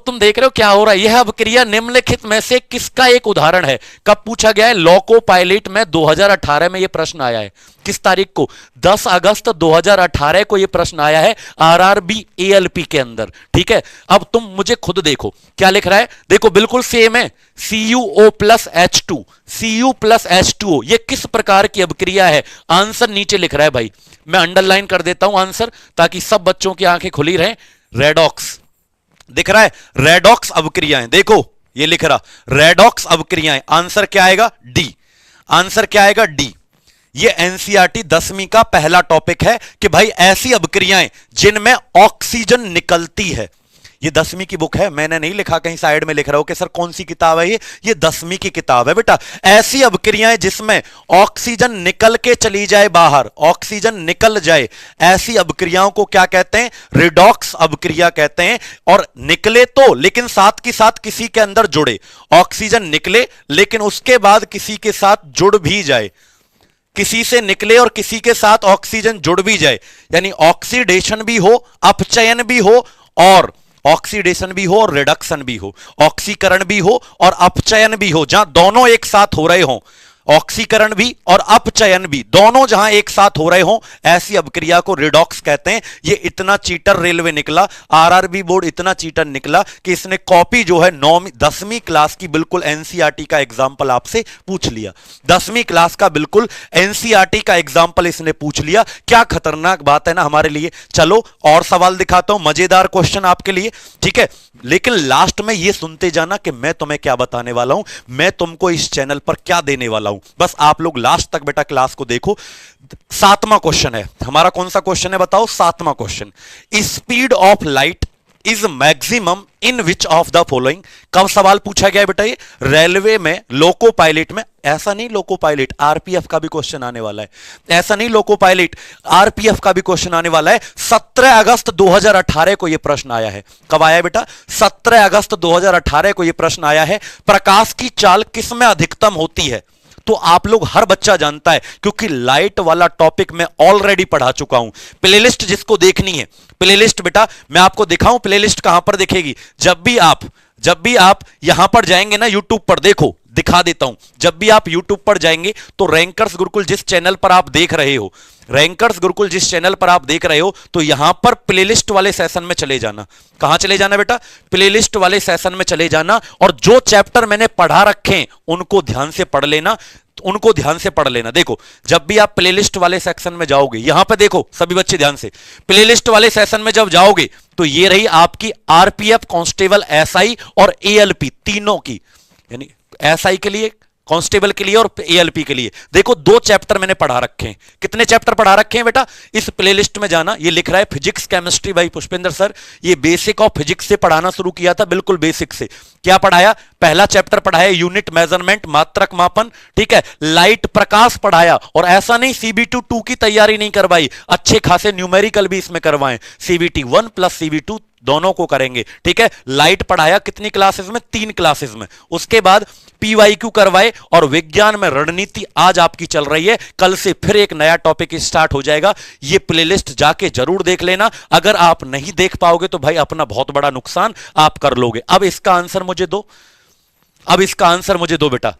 तुम देख रहे हो क्या हो रहा है? यह अभिक्रिया निम्नलिखित में से किसका एक उदाहरण है? कब पूछा गया है? लोको पायलट में 2018 में यह प्रश्न आया है। किस तारीख को? 10 अगस्त 2018 को यह प्रश्न आया है आरआरबी एएलपी के अंदर। ठीक है, अब तुम मुझे खुद देखो क्या लिख रहा है, देखो बिल्कुल सेम है, CuO plus H2, Cu plus H2O। यह किस प्रकार की अभिक्रिया है? आंसर नीचे लिख रहा है भाई, मैं अंडरलाइन कर देता हूं आंसर ताकि सब बच्चों की आंखें खुली रहे। रेडॉक्स दिख रहा है, रेडॉक्स अभिक्रियाएं, देखो ये लिख रहा रेडॉक्स अभिक्रियाएं। आंसर क्या आएगा? डी। आंसर क्या आएगा? डी। ये एनसीईआरटी 10वीं का पहला टॉपिक है कि भाई ऐसी अभिक्रियाएं जिनमें ऑक्सीजन निकलती है। ये 10वीं की बुक है, मैंने नहीं लिखा कहीं साइड में लिख रहा हूं कि सर कौन सी किताब है ये 10वीं की किताब है बेटा। ऐसी अभिक्रियाएं जिसमें ऑक्सीजन निकल के चली जाए बाहर, ऑक्सीजन निकल जाए, ऐसी अभिक्रियाओं को क्या कहते हैं? रिडॉक्स अभिक्रिया कहते हैं। और निकले तो, लेकिन साथ के साथ किसी के अंदर जुड़े, ऑक्सीजन निकले लेकिन उसके बाद किसी के साथ जुड़ भी जाए, किसी से निकले और किसी के साथ ऑक्सीजन जुड़ भी जाए, यानी ऑक्सीडेशन भी हो, अपचयन भी हो, और ऑक्सीडेशन भी हो और रिडक्शन भी हो, ऑक्सीकरण भी हो और अपचयन भी हो, जहां दोनों एक साथ हो रहे हो, ऑक्सीकरण भी और अपचयन भी दोनों जहां एक साथ हो रहे हो, ऐसी अभिक्रिया को रिडॉक्स कहते हैं। ये इतना चीटर रेलवे निकला, आरआरबी बोर्ड इतना चीटर निकला कि इसने कॉपी जो है 10वीं क्लास की बिल्कुल एनसीईआरटी का एग्जाम्पल आपसे पूछ लिया। 10वीं क्लास का बिल्कुल एनसीईआरटी का एग्जाम्पल इसने पूछ लिया। क्या खतरनाक बात है ना हमारे लिए। चलो और सवाल दिखाता हूं, मजेदार क्वेश्चन आपके लिए। ठीक है, लेकिन लास्ट में यह सुनते जाना कि मैं तुम्हें क्या बताने वाला हूं, मैं तुमको इस चैनल पर क्या देने वाला हूं। हूं, बस आप लोग लास्ट तक बेटा क्लास को देखो। 7वां क्वेश्चन है हमारा, कौन सा क्वेश्चन है बताओ? 7वां question, speed of light is maximum in which of the following. कब सवाल पूछा गया है बेटा? ये रेलवे में, लोको पायलट में। ऐसा नहीं लोको पायलट, आरपीएफ का भी क्वेश्चन आने वाला है। ऐसा नहीं लोको पायलट, आरपीएफ का भी क्वेश्चन आने वाला है। 17 अगस्त 2018 को यह प्रश्न आया है। कब आया बेटा? 17 अगस्त 2018 को यह प्रश्न आया है। प्रकाश की चाल किसमें अधिकतम होती है? तो आप लोग, हर बच्चा जानता है, क्योंकि लाइट वाला टॉपिक मैं ऑलरेडी पढ़ा चुका हूं। प्लेलिस्ट जिसको देखनी है, प्लेलिस्ट बेटा मैं आपको दिखाऊं, प्लेलिस्ट कहां पर दिखेगी? जब भी आप यहां पर जाएंगे ना यूट्यूब पर, देखो दिखा देता हूं। जब भी आप यूट्यूब पर जाएंगे तो रैंकर्स गुरुकुल जिस चैनल पर आप देख रहे हो, रैंकर्स गुरुकुल जिस चैनल पर आप देख रहे हो, तो यहां पर प्लेलिस्ट वाले सेशन में चले जाना। कहां चले जाना बेटा? प्लेलिस्ट वाले सेशन में चले जाना, और जो चैप्टर मैंने पढ़ा रखे हैं उनको ध्यान से पढ़ लेना, उनको ध्यान से पढ़ लेना। देखो जब भी आप प्लेलिस्ट वाले सेक्शन में जाओगे, यहां पर देखो सभी बच्चे ध्यान से, प्लेलिस्ट वाले सेशन में जब जाओगे तो ये रही आपकी आरपीएफ, कांस्टेबल, एसआई और एएलपी तीनों की, यानी एसआई के लिए, कांस्टेबल के लिए और एएलपी के लिए। देखो 2 चैप्टर मैंने पढ़ा रखे हैं। कितने चैप्टर पढ़ा रखे हैं बेटा? इस प्लेलिस्ट में जाना, ये लिख रहा है physics chemistry by Pushpendra sir. ये बेसिक ऑफ फिजिक्स से पढ़ाना शुरू किया था, बिल्कुल बेसिक से। क्या पढ़ाया? पहला चैप्टर पढ़ाया यूनिट मेजरमेंट, मात्रक मापन, ठीक है। लाइट, प्रकाश पढ़ाया, और ऐसा नहीं सीबीटी 2 की तैयारी नहीं करवाई, अच्छे खासे न्यूमेरिकल भी इसमें करवाएं। सीबीटी 1 प्लस सीबीटी 2 दोनों को करेंगे, ठीक है। लाइट पढ़ाया कितनी क्लासेस में? 3 क्लासेस में। उसके बाद पीवाईक्यू करवाए, और विज्ञान में रणनीति आज आपकी चल रही है। कल से फिर एक नया टॉपिक स्टार्ट हो जाएगा। ये प्लेलिस्ट जाके जरूर देख लेना। अगर आप नहीं देख पाओगे तो भाई अपना बहुत बड़ा नुकसान आप कर लोगे। अब इसका आंसर मुझे दो, अब इसका आंसर मुझे दो बेटा।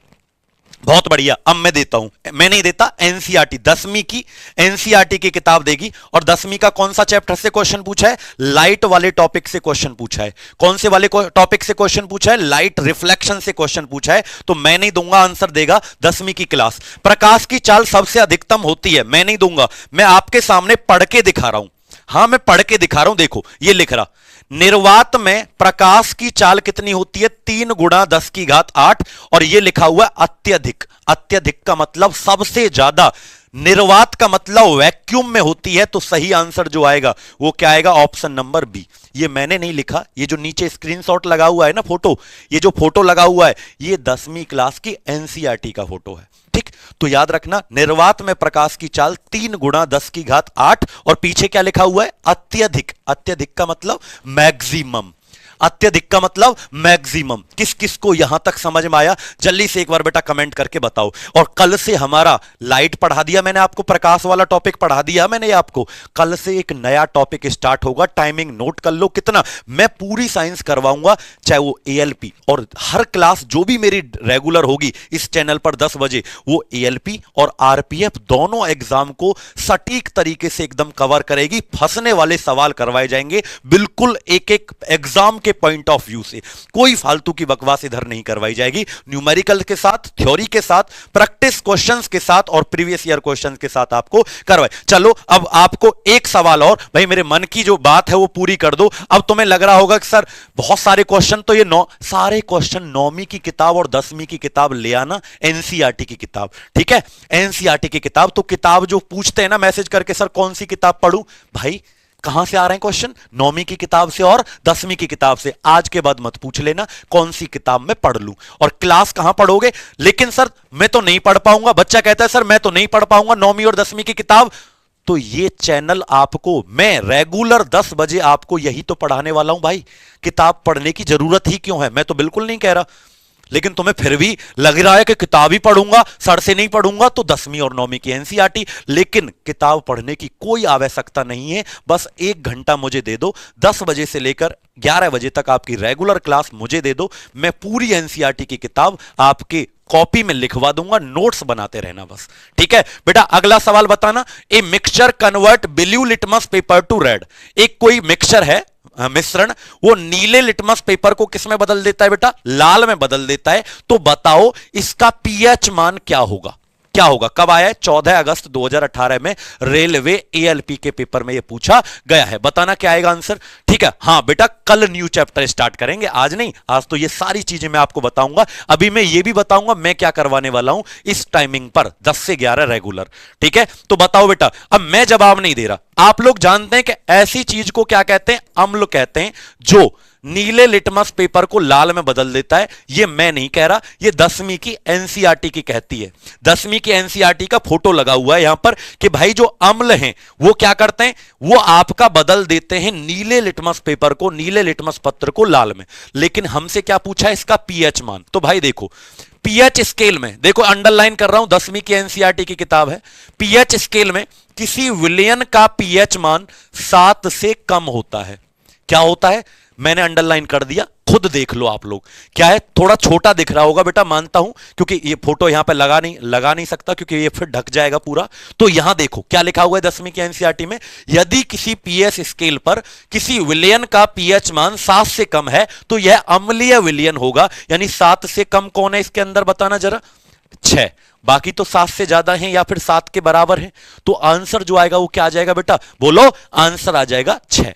बहुत बढ़िया, अब मैं देता हूं। मैं नहीं देता, एनसीईआरटी 10वीं की एनसीईआरटी की किताब देगी। और 10वीं का कौन सा चैप्टर से क्वेश्चन पूछा है? लाइट वाले टॉपिक से क्वेश्चन पूछा है। कौन से वाले टॉपिक से क्वेश्चन पूछा है? लाइट रिफ्लेक्शन से क्वेश्चन पूछा है। तो मैं नहीं दूंगा, आंसर देगा 10वीं की क्लास। प्रकाश की चाल सबसे अधिकतम होती है, मैं नहीं दूंगा, मैं आपके सामने पढ़ के दिखा रहा हूं। हां मैं पढ़ के दिखा रहा हूं, देखो ये लिख रहा, निर्वात में प्रकाश की चाल कितनी होती है? 3 गुणा 10 की घात 8। और यह लिखा हुआ है अत्यधिक। अत्यधिक का मतलब सबसे ज्यादा, निर्वात का मतलब वैक्यूम में होती है। तो सही आंसर जो आएगा वो क्या आएगा? Option number B. ये मैंने नहीं लिखा, ये जो नीचे स्क्रीनशॉट लगा हुआ है ना फोटो, ये जो फोटो लगा हुआ है ये 10वीं क्लास की एनसीईआरटी का फोटो है, ठीक। तो याद रखना, निर्वात में प्रकाश की चाल 3 गुणा 10 की घात 8। और पीछे क्या लिखा हुआ है? अत्यधिक। अत्यधिक का मतलब मैक्सिमम, अत्यधिक का मतलब मैक्सिमम। किस किस को यहां तक समझ में आया? जल्दी से एक बार बेटा कमेंट करके बताओ। और कल से हमारा लाइट पढ़ा दिया मैंने आपको, प्रकाश वाला टॉपिक पढ़ा दिया मैंने आपको। कल से एक नया टॉपिक स्टार्ट होगा, टाइमिंग नोट कर लो कितना। मैं पूरी साइंस करवाऊंगा, चाहे वो एएलपी, और हर क्लास जो भी मेरी रेगुलर होगी इस चैनल पर 10 बजे, वो एएलपी और आरपीएफ दोनों एग्जाम को सटीक तरीके से एकदम कवर करेगी। फंसने वाले सवाल करवाए जाएंगे बिल्कुल एक एक एग्जाम के पॉइंट ऑफ व्यू से। कोई फालतू की बकवास इधर नहीं करवाई जाएगी। न्यूमेरिकल के साथ, थ्योरी के साथ, प्रैक्टिस क्वेश्चंस के साथ और प्रीवियस ईयर क्वेश्चंस के साथ आपको करवाए। चलो अब आपको एक सवाल और, भाई मेरे मन की जो बात है वो पूरी कर दो। अब तुम्हें लग रहा होगा कि सर बहुत सारे क्वेश्चन, तो ये सारे क्वेश्चन 9वीं की किताब और 10वीं की किताब ले आना, एनसीईआरटी की किताब, ठीक है। एनसीईआरटी की किताब, तो किताब जो पूछते हैं ना मैसेज करके, सर कौन सी किताब पढ़ूं, भाई कहां से आ रहे हैं क्वेश्चन? 9वीं की किताब से और 10वीं की किताब से। आज के बाद मत पूछ लेना कौन सी किताब में पढ़ लूं। और क्लास कहां पढ़ोगे? लेकिन सर मैं तो नहीं पढ़ पाऊंगा, बच्चा कहता है सर मैं तो नहीं पढ़ पाऊंगा 9वीं और 10वीं की किताब। तो ये चैनल आपको, मैं रेगुलर 10 बजे आपको यही तो पढ़ाने वाला हूं भाई। किताब पढ़ने की जरूरत ही क्यों है? मैं तो बिल्कुल नहीं कह रहा, लेकिन तुम्हें फिर भी लग रहा है कि किताब ही पढ़ूंगा, सर से नहीं पढ़ूंगा, तो 10वीं और 9वीं की एनसीईआरटी। लेकिन किताब पढ़ने की कोई आवश्यकता नहीं है, बस 1 घंटा मुझे दे दो। 10 बजे से लेकर 11 बजे तक आपकी रेगुलर क्लास मुझे दे दो। मैं पूरी एनसीईआरटी की किताब आपके कॉपी में लिखवा दूंगा, नोट्स बनाते रहना बस, ठीक है बेटा। अगला सवाल बताना, a mixture convert blue litmus paper two red. एक कोई मिक्सचर है, मिश्रण, वो नीले लिटमस पेपर को किस में बदल देता है बेटा? लाल में बदल देता है। तो बताओ इसका पीएच मान क्या होगा? क्या होगा? कब आया है? 14 अगस्त 2018 में रेलवे एएलपी के पेपर में यह पूछा गया है। बताना क्या आएगा आंसर। ठीक है, हाँ बेटा, कल न्यू चैप्टर स्टार्ट करेंगे, आज नहीं। आज तो ये सारी चीजें मैं आपको बताऊंगा। अभी मैं ये भी बताऊंगा मैं क्या करवाने वाला हूं इस टाइमिंग पर, 10 से 11 रेगुलर। ठीक है, तो बताओ बेटा। अब मैं जवाब नहीं दे रहा, आप लोग जानते हैं कि ऐसी चीज को क्या कहते हैं? अम्ल कहते हैं, जो नीले लिटमस पेपर को लाल में बदल देता है। ये मैं नहीं कह रहा, ये 10वीं की एनसीईआरटी की कहती है। 10वीं की एनसीईआरटी का फोटो लगा हुआ है यहां पर कि भाई जो अम्ल हैं वो क्या करते हैं? वो आपका बदल देते हैं नीले लिटमस पेपर को, नीले लिटमस पत्र को लाल में। लेकिन हमसे क्या पूछा? इसका पीएच मान। तो भाई देखो, पीएच स्केल में देखो, अंडरलाइन कर रहा हूं, 10वीं की एनसीईआरटी की किताब है। पीएच स्केल में किसी विलयन का पीएच मान 7 से कम होता है। क्या होता है? मैंने अंडरलाइन कर दिया, खुद देख लो आप लोग। क्या है? थोड़ा छोटा दिख रहा होगा बेटा, मानता हूं, क्योंकि ये फोटो यहां पे लगा नहीं सकता, क्योंकि ये फिर ढक जाएगा पूरा। तो यहां देखो क्या लिखा हुआ है 10वीं की एनसीईआरटी में, यदि किसी पीएच स्केल पर किसी विलयन का पीएच मान 7 से कम है तो यह अम्लीय विलयन होगा। यानी 7 से कम कौन है इसके अंदर? बताना जरा। 6। बाकी तो 7 से ज्यादा हैं या फिर 7 के बराबर हैं। तो आंसर जो आएगा वो क्या आ जाएगा बेटा? बोलो, आंसर आ जाएगा 6।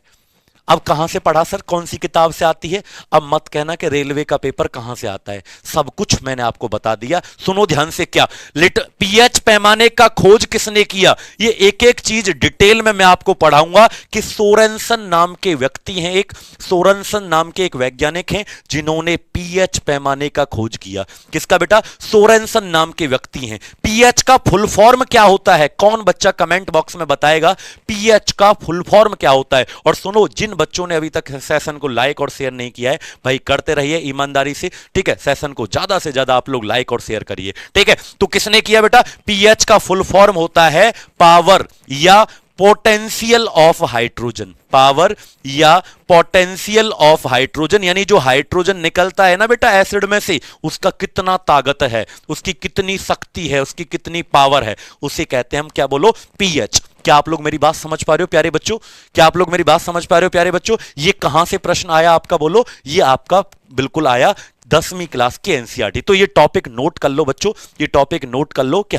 अब कहां से पढ़ा सर, कौन सी किताब से आती है? अब मत कहना कि रेलवे का पेपर कहां से आता है, सब कुछ मैंने आपको बता दिया। सुनो ध्यान से, क्या पीएच पैमाने का खोज किसने किया? ये एक एक चीज डिटेल में मैं आपको पढ़ाऊंगा कि सोरेनसन नाम के व्यक्ति हैं, एक सोरेनसन नाम के एक वैज्ञानिक हैं जिन्होंने पीएच पैमाने का खोज किया। किसका बेटा? सोरेनसन नाम के व्यक्ति हैं। पीएच का फुल फॉर्म क्या होता है? कौन बच्चा कमेंट बॉक्स में बताएगा पीएच का फुल फॉर्म क्या होता है? और सुनो, जिन बच्चों ने अभी तक सेशन को लाइक और शेयर नहीं किया है, भाई करते रहिए ईमानदारी से। ठीक है, सेशन को ज्यादा से ज्यादा आप लोग लाइक और शेयर करिए। ठीक है, तो किसने किया बेटा? पीएच का फुल फॉर्म होता है पावर या पोटेंशियल ऑफ हाइड्रोजन। पावर या पोटेंशियल ऑफ हाइड्रोजन, यानी जो हाइड्रोजन निकलता है ना बेटा एसिड में से, उसका कितना ताकत है, उसकी कितनी शक्ति है, उसकी कितनी पावर है, उसे कहते हैं हम क्या? बोलो, पीएच। क्या आप लोग मेरी बात समझ पा रहे हो प्यारे बच्चों? क्या आप लोग मेरी बात समझ पा रहे हो प्यारे बच्चों? ये कहां से प्रश्न आया आपका? बोलो, ये आपका बिल्कुल आया 10वीं क्लास की एनसीईआरटी। तो ये टॉपिक नोट कर लो बच्चों, ये टॉपिक नोट कर लो कि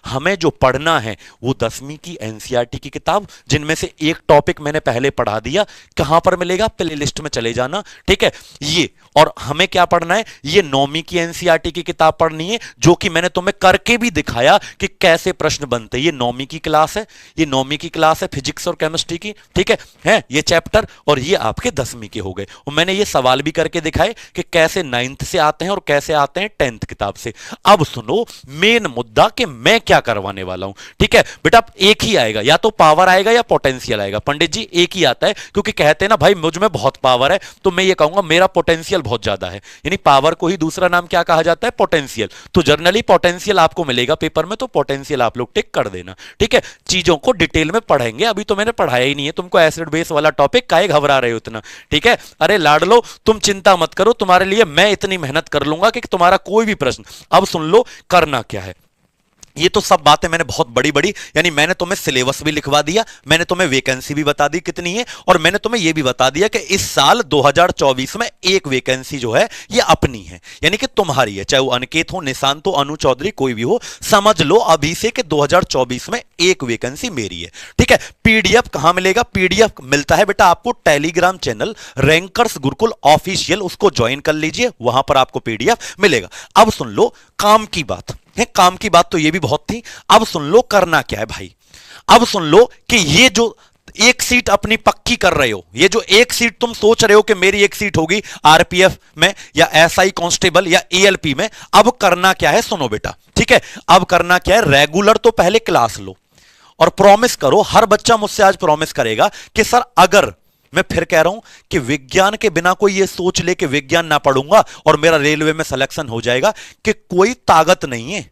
हमें जो पढ़ना है वो 10वीं की एनसीईआरटी की किताब, जिनमें से एक टॉपिक मैंने पहले पढ़ा दिया। कहां पर मिलेगा? प्ले लिस्ट में चले जाना। ठीक है, ये और हमें क्या पढ़ना है? ये 9वीं की एनसीईआरटी की किताब पढ़नी है, जो कि मैंने तुम्हें करके भी दिखाया कि कैसे प्रश्न बनते हैं। ये 9वीं की क्लास है, ये 9वीं की क्लास है फिजिक्स और केमिस्ट्री की। ठीक है ये चैप्टर, और ये आपके 10वीं के हो गए। और मैंने ये सवाल भी करके दिखाए कि कैसे 9th से आते हैं और कैसे आते हैं 10th किताब से। अब सुनो मेन मुद्दा कि मैं क्या करवाने वाला हूं। ठीक है बेटा, एक ही आएगा, या तो पावर आएगा या पोटेंशियल आएगा। पंडित जी एक ही आता है, क्योंकि कहते हैं ना भाई मुझ में बहुत पावर है, तो मैं ये कहूंगा मेरा पोटेंशियल बहुत ज्यादा है। यानी पावर को ही दूसरा नाम क्या कहा जाता है? पोटेंशियल। तो जनरली पोटेंशियल आपको मिलेगा पेपर में, तो पोटेंशियल आप लोग टिक कर देना। ठीक है, चीजों को डिटेल में पढ़ेंगे, अभी तो मैंने पढ़ाया ही नहीं है तुमको एसिड बेस वाला टॉपिक, काहे घबरा रहे हो इतना? ठीक है, अरे लाडलो तुम चिंता मत करो, तुम्हारे लिए मैं इतनी मेहनत कर लूंगा कि तुम्हारा कोई भी प्रश्न। अब सुन लो करना क्या है। ये तो सब बातें मैंने बहुत बड़ी बड़ी, यानी मैंने तुम्हें सिलेबस भी लिखवा दिया, मैंने तुम्हें वैकेंसी भी बता दी कितनी है, और मैंने तुम्हें यह भी बता दिया कि इस साल 2024 में एक वैकेंसी जो है ये अपनी है, यानी कि तुम्हारी है। चाहे वो अनिकेत हो, निशांत हो, अनु चौधरी, कोई भी हो, समझ लो अभी से कि 2024 में एक वैकेंसी मेरी है। ठीक है, पीडीएफ कहां मिलेगा? पीडीएफ मिलता है बेटा आपको Telegram channel rankers Gurukul official, उसको ज्वाइन कर लीजिए, वहां पर आपको पीडीएफ मिलेगा। अब सुन लो काम की बात है, काम की बात तो ये भी बहुत थी। अब सुन लो करना क्या है भाई। अब सुन लो कि ये जो एक सीट अपनी पक्की कर रहे हो, ये जो एक सीट तुम सोच रहे हो कि मेरी एक सीट होगी आरपीएफ में या एसआई कांस्टेबल या एएलपी में, अब करना क्या है सुनो बेटा। ठीक है, अब करना क्या है? रेगुलर तो पहले क्लास लो और प्रॉमिस करो, हर बच्चा मुझसे आज प्रॉमिस करेगा कि सर अगर, मैं फिर कह रहा हूं कि विज्ञान के बिना कोई ये सोच ले कि विज्ञान ना पढ़ूंगा और मेरा रेलवे में सिलेक्शन हो जाएगा, कि कोई ताकत नहीं है,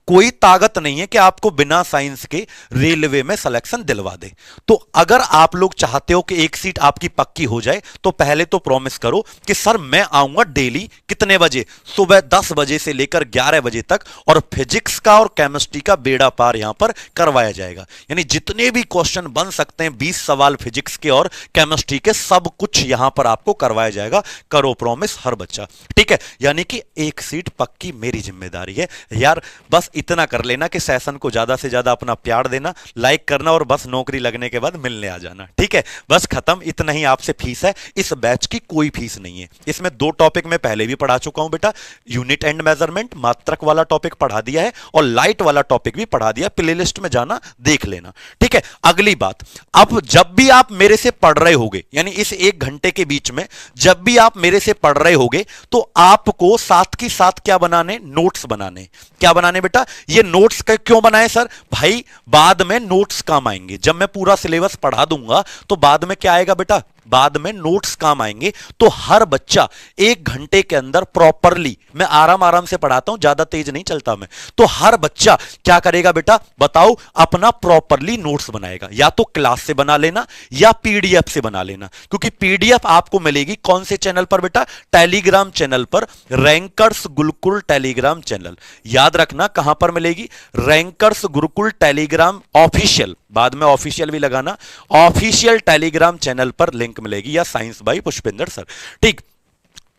कोई ताकत नहीं है कि आपको बिना साइंस के रेलवे में सिलेक्शन दिलवा दे। तो अगर आप लोग चाहते हो कि एक सीट आपकी पक्की हो जाए, तो पहले तो प्रॉमिस करो कि सर मैं आऊंगा डेली कितने बजे? सुबह 10 बजे से लेकर 11 बजे तक, और फिजिक्स का और केमिस्ट्री का बेड़ा पार यहां पर करवाया जाएगा। यानी जितने भी क्वेश्चन बन सकते हैं, 20 सवाल फिजिक्स के और केमिस्ट्री के, सब कुछ यहां पर आपको करवाया जाएगा। करो प्रॉमिस हर बच्चा। ठीक है, यानी कि एक सीट पक्की मेरी जिम्मेदारी है यार। बस इतना कर लेना कि सेशन को ज्यादा से ज्यादा अपना प्यार देना, लाइक करना और बस नौकरी लगने के बाद मिलने आ जाना। ठीक है, बस खत्म, इतना ही आपसे फीस है। इस बैच की कोई फीस नहीं है। इसमें 2 टॉपिक मैं पहले भी पढ़ा चुका हूं बेटा, यूनिट एंड मेजरमेंट, मात्रक वाला टॉपिक पढ़ा दिया है और लाइट वाला टॉपिक भी पढ़ा दिया, प्लेलिस्ट में जाना देख लेना। ठीक है, अगली बात, अब जब भी आप मेरे से पढ़ रहे होगे, यानी इस 1 घंटे के बीच में जब भी आप मेरे से पढ़ रहे होगे, तो आपको साथ के साथ क्या बनाने, नोट्स बनाने। क्या बनाने बेटा, ये नोट्स क्यों बनाए सर? भाई बाद में नोट्स काम आएंगे। जब मैं पूरा सिलेबस पढ़ा दूंगा तो बाद में क्या आएगा बेटा, बाद में नोट्स काम आएंगे। तो हर बच्चा 1 घंटे के अंदर प्रॉपरली, मैं आराम आराम से पढ़ाता हूं, ज्यादा तेज नहीं चलता मैं, तो हर बच्चा क्या करेगा बेटा बताओ, अपना प्रॉपरली नोट्स बनाएगा। या तो क्लास से बना लेना या पीडीएफ से बना लेना, क्योंकि पीडीएफ आपको मिलेगी कौन से चैनल पर बेटा, टेलीग्राम चैनल पर, रैंकर्स गुरुकुल टेलीग्राम चैनल। याद रखना कहां पर मिलेगी, रैंकर्स गुरुकुल टेलीग्राम ऑफिशियल, बाद में ऑफिशियल भी लगाना, ऑफिशियल टेलीग्राम चैनल पर लिंक मिलेगी, या साइंस बाई पुष्पेंद्र सर। ठीक,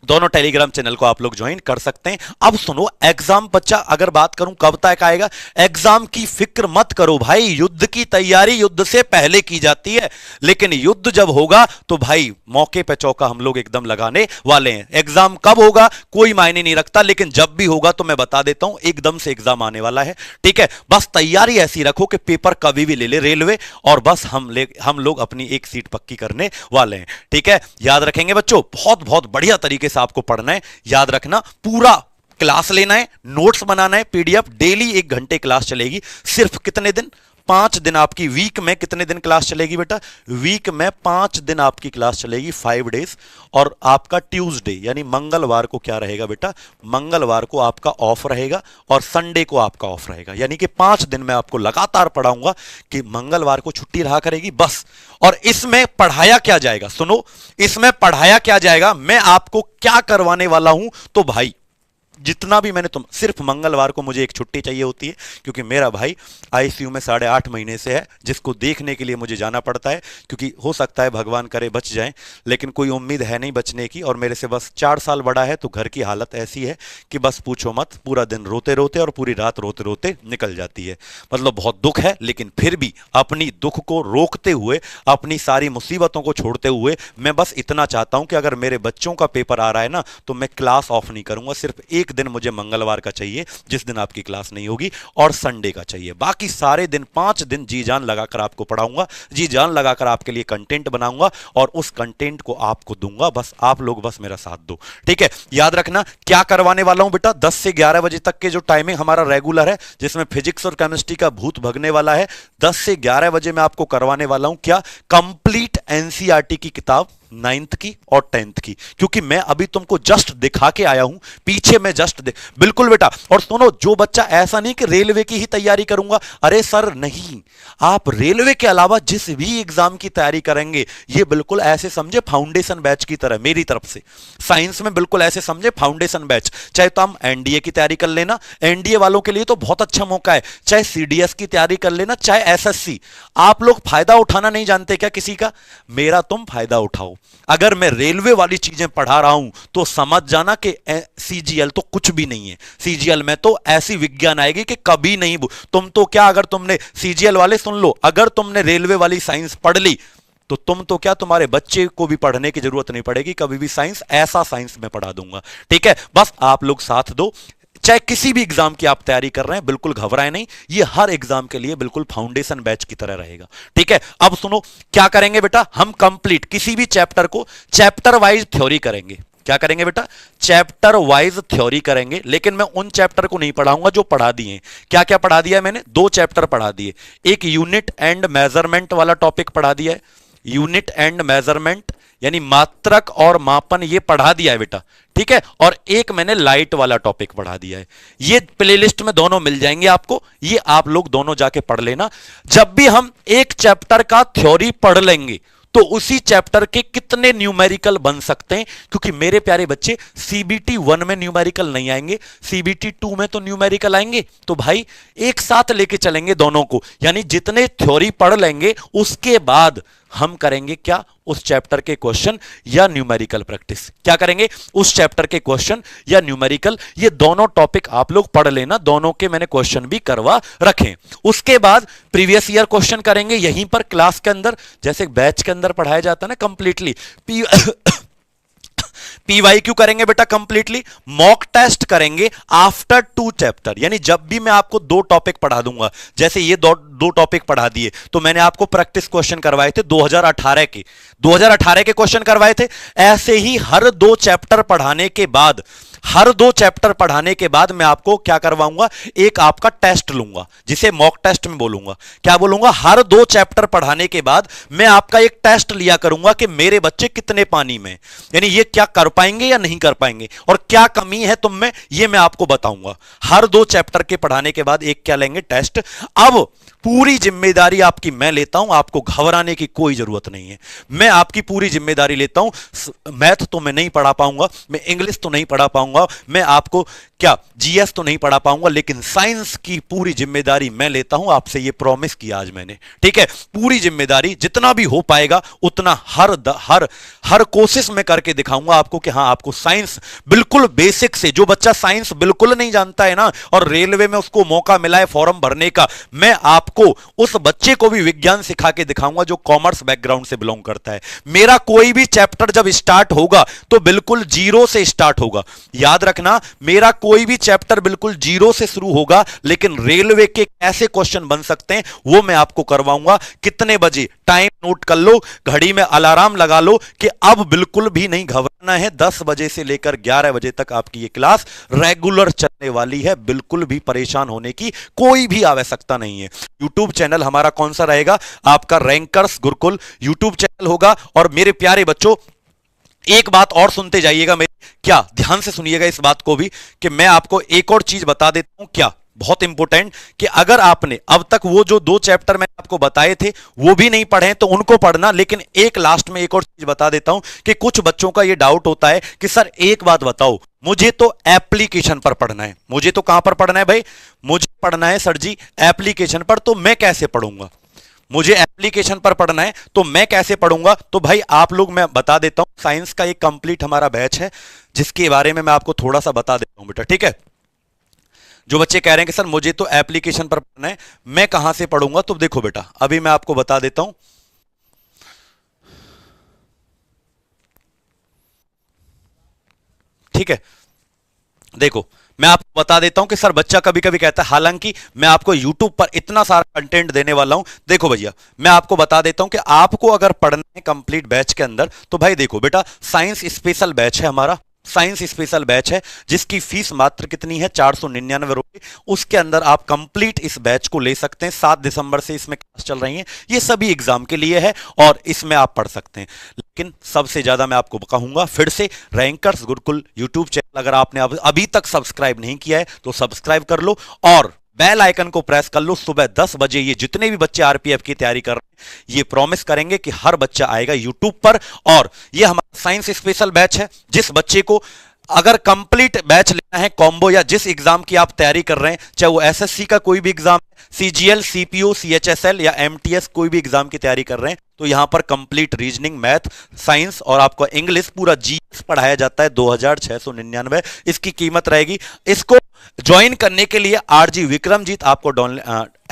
दोनों टेलीग्राम चैनल को आप लोग ज्वाइन कर सकते हैं। अब सुनो, एग्जाम बच्चा अगर बात करूं कब तक आएगा, एग्जाम की फिक्र मत करो भाई, युद्ध की तैयारी युद्ध से पहले की जाती है, लेकिन युद्ध जब होगा तो भाई मौके पे चौका हम लोग एकदम लगाने वाले हैं। एग्जाम कब होगा कोई मायने नहीं रखता, लेकिन जब भी होगा तो मैं बता देता हूं, एकदम से एग्जाम आने वाला है। ठीक है, बस तैयारी ऐसी रखो कि पेपर कभी भी ले ले रेलवे, और बस हम लोग अपनी एक सीट पक्की करने वाले हैं। ठीक है, याद रखेंगे बच्चों, बहुत बहुत बढ़िया तरीके से आपको पढ़ना है। याद रखना, पूरा क्लास लेना है, नोट्स बनाना है, पीडीएफ, डेली 1 घंटे क्लास चलेगी। सिर्फ कितने दिन, 5 दिन आपकी वीक में कितने दिन क्लास चलेगी बेटा, वीक में 5 दिन आपकी क्लास चलेगी, 5 डेज। और आपका ट्यूसडे यानी मंगलवार को क्या रहेगा बेटा, मंगलवार को आपका ऑफ रहेगा और संडे को आपका ऑफ रहेगा। यानी कि 5 दिन मैं आपको लगातार पढ़ाऊंगा कि मंगलवार को छुट्टी रहा करेगी बस। और इसमें पढ़ाया क्या जाएगा, सुनो, इसमें पढ़ाया क्या जाएगा, मैं आपको क्या करवाने वाला हूं। तो भाई जितना भी मैंने सिर्फ मंगलवार को मुझे एक छुट्टी चाहिए होती है, क्योंकि मेरा भाई आईसीयू में 8.5 महीने से है, जिसको देखने के लिए मुझे जाना पड़ता है, क्योंकि हो सकता है भगवान करे बच जाए, लेकिन कोई उम्मीद है नहीं बचने की। और मेरे से बस 4 साल बड़ा है, तो घर की हालत ऐसी है कि बस पूछो मत, पूरा दिन रोते रोते और पूरी रात रोते रोते निकल जाती है। मतलब बहुत दुख है, लेकिन फिर भी अपनी दुख को रोकते हुए, अपनी सारी मुसीबतों को छोड़ते हुए, मैं बस इतना चाहता हूं कि अगर मेरे बच्चों का पेपर आ रहा है ना, तो मैं क्लास ऑफ नहीं करूंगा। सिर्फ एक दिन मुझे मंगलवार का चाहिए, जिस दिन आपकी क्लास नहीं होगी, और संडे का चाहिए। बाकी सारे दिन 5 दिन जी जान लगाकर आपको पढ़ाऊंगा, जी जान लगाकर आपके लिए कंटेंट बनाऊंगा, और उस कंटेंट को आपको दूंगा। बस आप लोग बस मेरा साथ दो। ठीक है, याद रखना क्या करवाने वाला हूं बेटा, 10 से 11 बजे तक के जो टाइमिंग हमारा रेगुलर है, जिसमें फिजिक्स और केमिस्ट्री का भूत भगने वाला है, 10 से 11 बजे मैं आपको करवाने वाला हूं क्या, कंप्लीट एनसीईआरटी की किताब 9th की और 10th की। क्योंकि मैं अभी तुमको जस्ट दिखा के आया हूं, पीछे में जस्ट बिल्कुल बेटा। और सुनो, जो बच्चा ऐसा नहीं कि रेलवे की ही तैयारी करूंगा, अरे सर नहीं, आप रेलवे के अलावा जिस भी एग्जाम की तैयारी करेंगे, ये बिल्कुल ऐसे समझे फाउंडेशन बैच की तरह मेरी तरफ से। साइंस में बिल्कुल ऐसे समझे फाउंडेशन बैच। चाहे तो हम एनडीए की तैयारी कर लेना, एनडीए वालों के लिए तो बहुत अच्छा मौका है, चाहे सीडीएस की तैयारी कर लेना, चाहे एसएससी। आप लोग फायदा उठाना नहीं जानते क्या किसी का, मेरा तुम फायदा उठाओ। अगर मैं रेलवे वाली चीजें पढ़ा रहा हूं तो समझ जाना कि सीजीएल तो कुछ भी नहीं है। सीजीएल में तो ऐसी विज्ञान आएगी कि कभी नहीं, तुम तो क्या, अगर तुमने सीजीएल वाले सुन लो, अगर तुमने रेलवे वाली साइंस पढ़ ली तो तुम तो क्या, तुम्हारे बच्चे को भी पढ़ने की जरूरत नहीं पड़ेगी कभी भी साइंस, ऐसा साइंस में पढ़ा दूंगा। ठीक है, बस आप लोग साथ दो। चाहे किसी भी एग्जाम की आप तैयारी कर रहे हैं, बिल्कुल घबराए नहीं, ये हर एग्जाम के लिए बिल्कुल फाउंडेशन बैच की तरह रहेगा। ठीक है, अब सुनो क्या करेंगे बेटा, हम कंप्लीट किसी भी चैप्टर को चैप्टर वाइज थ्योरी करेंगे। क्या करेंगे बेटा, चैप्टर वाइज थ्योरी करेंगे। लेकिन मैं उन चैप्टर को नहीं पढ़ाऊंगा जो पढ़ा दिए। क्या क्या पढ़ा दिया है मैंने, 2 चैप्टर पढ़ा दिए। एक यूनिट एंड मेजरमेंट वाला टॉपिक पढ़ा दिया है, यूनिट एंड मेजरमेंट यानी मात्रक और मापन, ये पढ़ा दिया है बेटा। ठीक है, और एक मैंने लाइट वाला टॉपिक पढ़ा दिया है। ये प्लेलिस्ट में दोनों मिल जाएंगे आपको, ये आप लोग दोनों जाके पढ़ लेना। जब भी हम एक चैप्टर का थ्योरी पढ़ लेंगे तो उसी चैप्टर के कितने न्यूमेरिकल बन सकते हैं, क्योंकि मेरे प्यारे बच्चे सीबीटी 1 में न्यूमेरिकल नहीं आएंगे, सीबीटी 2 में तो न्यूमेरिकल आएंगे। तो भाई एक साथ लेके चलेंगे दोनों को, यानी जितने थ्योरी पढ़ लेंगे उसके बाद हम करेंगे क्या, उस चैप्टर के क्वेश्चन या न्यूमेरिकल प्रैक्टिस। क्या करेंगे, उस चैप्टर के क्वेश्चन या न्यूमेरिकल। ये दोनों टॉपिक आप लोग पढ़ लेना, दोनों के मैंने क्वेश्चन भी करवा रखें। उसके बाद प्रीवियस ईयर क्वेश्चन करेंगे यहीं पर क्लास के अंदर, जैसे बैच के अंदर पढ़ाया जाता है ना कंप्लीटली। पीवाईक्यू करेंगे बेटा कंप्लीटली। मॉक टेस्ट करेंगे आफ्टर 2 चैप्टर, यानी जब भी मैं आपको 2 टॉपिक पढ़ा दूंगा, जैसे ये दो टॉपिक पढ़ा दिए तो मैंने आपको प्रैक्टिस क्वेश्चन करवाए थे 2018 के क्वेश्चन करवाए थे। ऐसे ही हर 2 चैप्टर पढ़ाने के बाद, हर 2 चैप्टर पढ़ाने के बाद मैं आपको क्या करवाऊंगा, एक आपका टेस्ट लूंगा, जिसे मॉक टेस्ट में बोलूंगा। क्या बोलूंगा, हर 2 चैप्टर पढ़ाने के बाद मैं आपका एक टेस्ट लिया करूंगा कि मेरे बच्चे कितने पानी में, यानी ये क्या कर पाएंगे या नहीं कर पाएंगे, और क्या कमी है तुम में, ये मैं आपको बताऊंगा। हर 2 चैप्टर के पढ़ाने के बाद एक क्या लेंगे, टेस्ट। अब पूरी जिम्मेदारी आपकी मैं लेता हूं, आपको घबराने की कोई जरूरत नहीं है। मैं आपकी पूरी जिम्मेदारी लेता हूं। मैथ तो मैं नहीं पढ़ा पाऊंगा, मैं इंग्लिश तो नहीं पढ़ा पाऊंगा, मैं आपको क्या जीएस तो नहीं पढ़ा पाऊंगा, लेकिन साइंस की पूरी जिम्मेदारी मैं लेता हूं। आपसे ये प्रॉमिस किया आज मैंने, ठीक है। पूरी जिम्मेदारी जितना भी हो पाएगा उतना हर कोशिश में करके दिखाऊंगा आपको कि हाँ, आपको साइंस बिल्कुल बेसिक से, जो बच्चा साइंस बिल्कुल नहीं जानता है ना, और रेलवे में उसको मौका मिला है फॉर्म भरने का, मैं आपको उस बच्चे को भी विज्ञान सिखा के दिखाऊंगा जो कॉमर्स बैकग्राउंड से बिलोंग करता है। मेरा कोई भी चैप्टर जब स्टार्ट होगा तो बिल्कुल जीरो से स्टार्ट होगा। याद रखना, मेरा कोई भी चैप्टर बिल्कुल जीरो से शुरू होगा, लेकिन रेलवे के ऐसे क्वेश्चन बन सकते हैं वो मैं आपको करवाऊंगा। कितने बजे, टाइम नोट कर लो, घड़ी में अलार्म लगा लो कि अब बिल्कुल भी नहीं घबराना है। 10 बजे से लेकर 11 बजे तक आपकी ये क्लास रेगुलर चलने वाली है। बिल्कुल भी परेशान होने की कोई भी आवश्यकता नहीं है। यूट्यूब चैनल हमारा कौन सा रहेगा, आपका रैंकर्स गुरुकुल यूट्यूब चैनल होगा। और मेरे प्यारे बच्चों, एक बात और सुनते जाइएगा मेरी, क्या ध्यान से सुनिएगा इस बात को भी, कि मैं आपको एक और चीज बता देता हूं, क्या बहुत इंपॉर्टेंट, कि अगर आपने अब तक वो जो 2 चैप्टर मैंने आपको बताए थे वो भी नहीं पढ़े तो उनको पढ़ना। लेकिन एक लास्ट में एक और चीज बता देता हूं कि कुछ बच्चों का ये डाउट होता है कि सर एक बात बताओ, मुझे तो एप्लीकेशन पर पढ़ना है। मुझे तो कहां पर पढ़ना है भाई, मुझे पढ़ना है सर जी एप्लीकेशन पर, तो मैं कैसे पढ़ूंगा। मुझे एप्लीकेशन पर पढ़ना है तो मैं कैसे पढ़ूंगा। तो भाई आप लोग, मैं बता देता हूं, साइंस का एक कंप्लीट हमारा बैच है जिसके बारे में मैं आपको थोड़ा सा बता देता हूं बेटा, ठीक है। जो बच्चे कह रहे हैं कि सर मुझे तो एप्लीकेशन पर पढ़ना है, मैं कहां से पढ़ूंगा, तो देखो बेटा अभी मैं आपको बता देता हूं। ठीक है, देखो मैं आपको बता देता हूं कि सर बच्चा कभी कभी कहता है, हालांकि मैं आपको YouTube पर इतना सारा कंटेंट देने वाला हूं। देखो भैया, मैं आपको बता देता हूं कि आपको अगर पढ़ना है कंप्लीट बैच के अंदर, तो भाई देखो बेटा, साइंस स्पेशल बैच है हमारा, साइंस स्पेशल बैच है जिसकी फीस मात्र कितनी है, 499 रुपए। उसके अंदर आप कंप्लीट इस बैच को ले सकते हैं। 7 दिसंबर से इसमें क्लास चल रही है, ये सभी एग्जाम के लिए है और इसमें आप पढ़ सकते हैं। लेकिन सबसे ज्यादा मैं आपको कहूंगा फिर से, रैंकर्स गुरुकुल यूट्यूब चैनल अगर आपने अभी तक सब्सक्राइब नहीं किया है तो सब्सक्राइब कर लो और बेल आइकन को प्रेस कर लो। सुबह 10 बजे ये जितने भी बच्चे आरपीएफ की तैयारी कर रहे हैं, ये प्रॉमिस करेंगे कि हर बच्चा आएगा यूट्यूब पर। और ये हमारा साइंस स्पेशल बैच है, जिस बच्चे को अगर कंप्लीट बैच लेना है कॉम्बो, या जिस एग्जाम की आप तैयारी कर रहे हैं, चाहे वो एसएससी का कोई भी एग्जाम, सीजीएल, सीपीओ, सीएचएसएल या एमटीएस, कोई भी एग्जाम की तैयारी कर रहे हैं, तो यहां पर कंप्लीट रीजनिंग, मैथ, साइंस और आपको इंग्लिश, पूरा जीएस पढ़ाया जाता है। 2699 इसकी कीमत रहेगी। इसको ज्वाइन करने के लिए आरजी विक्रमजीत आपको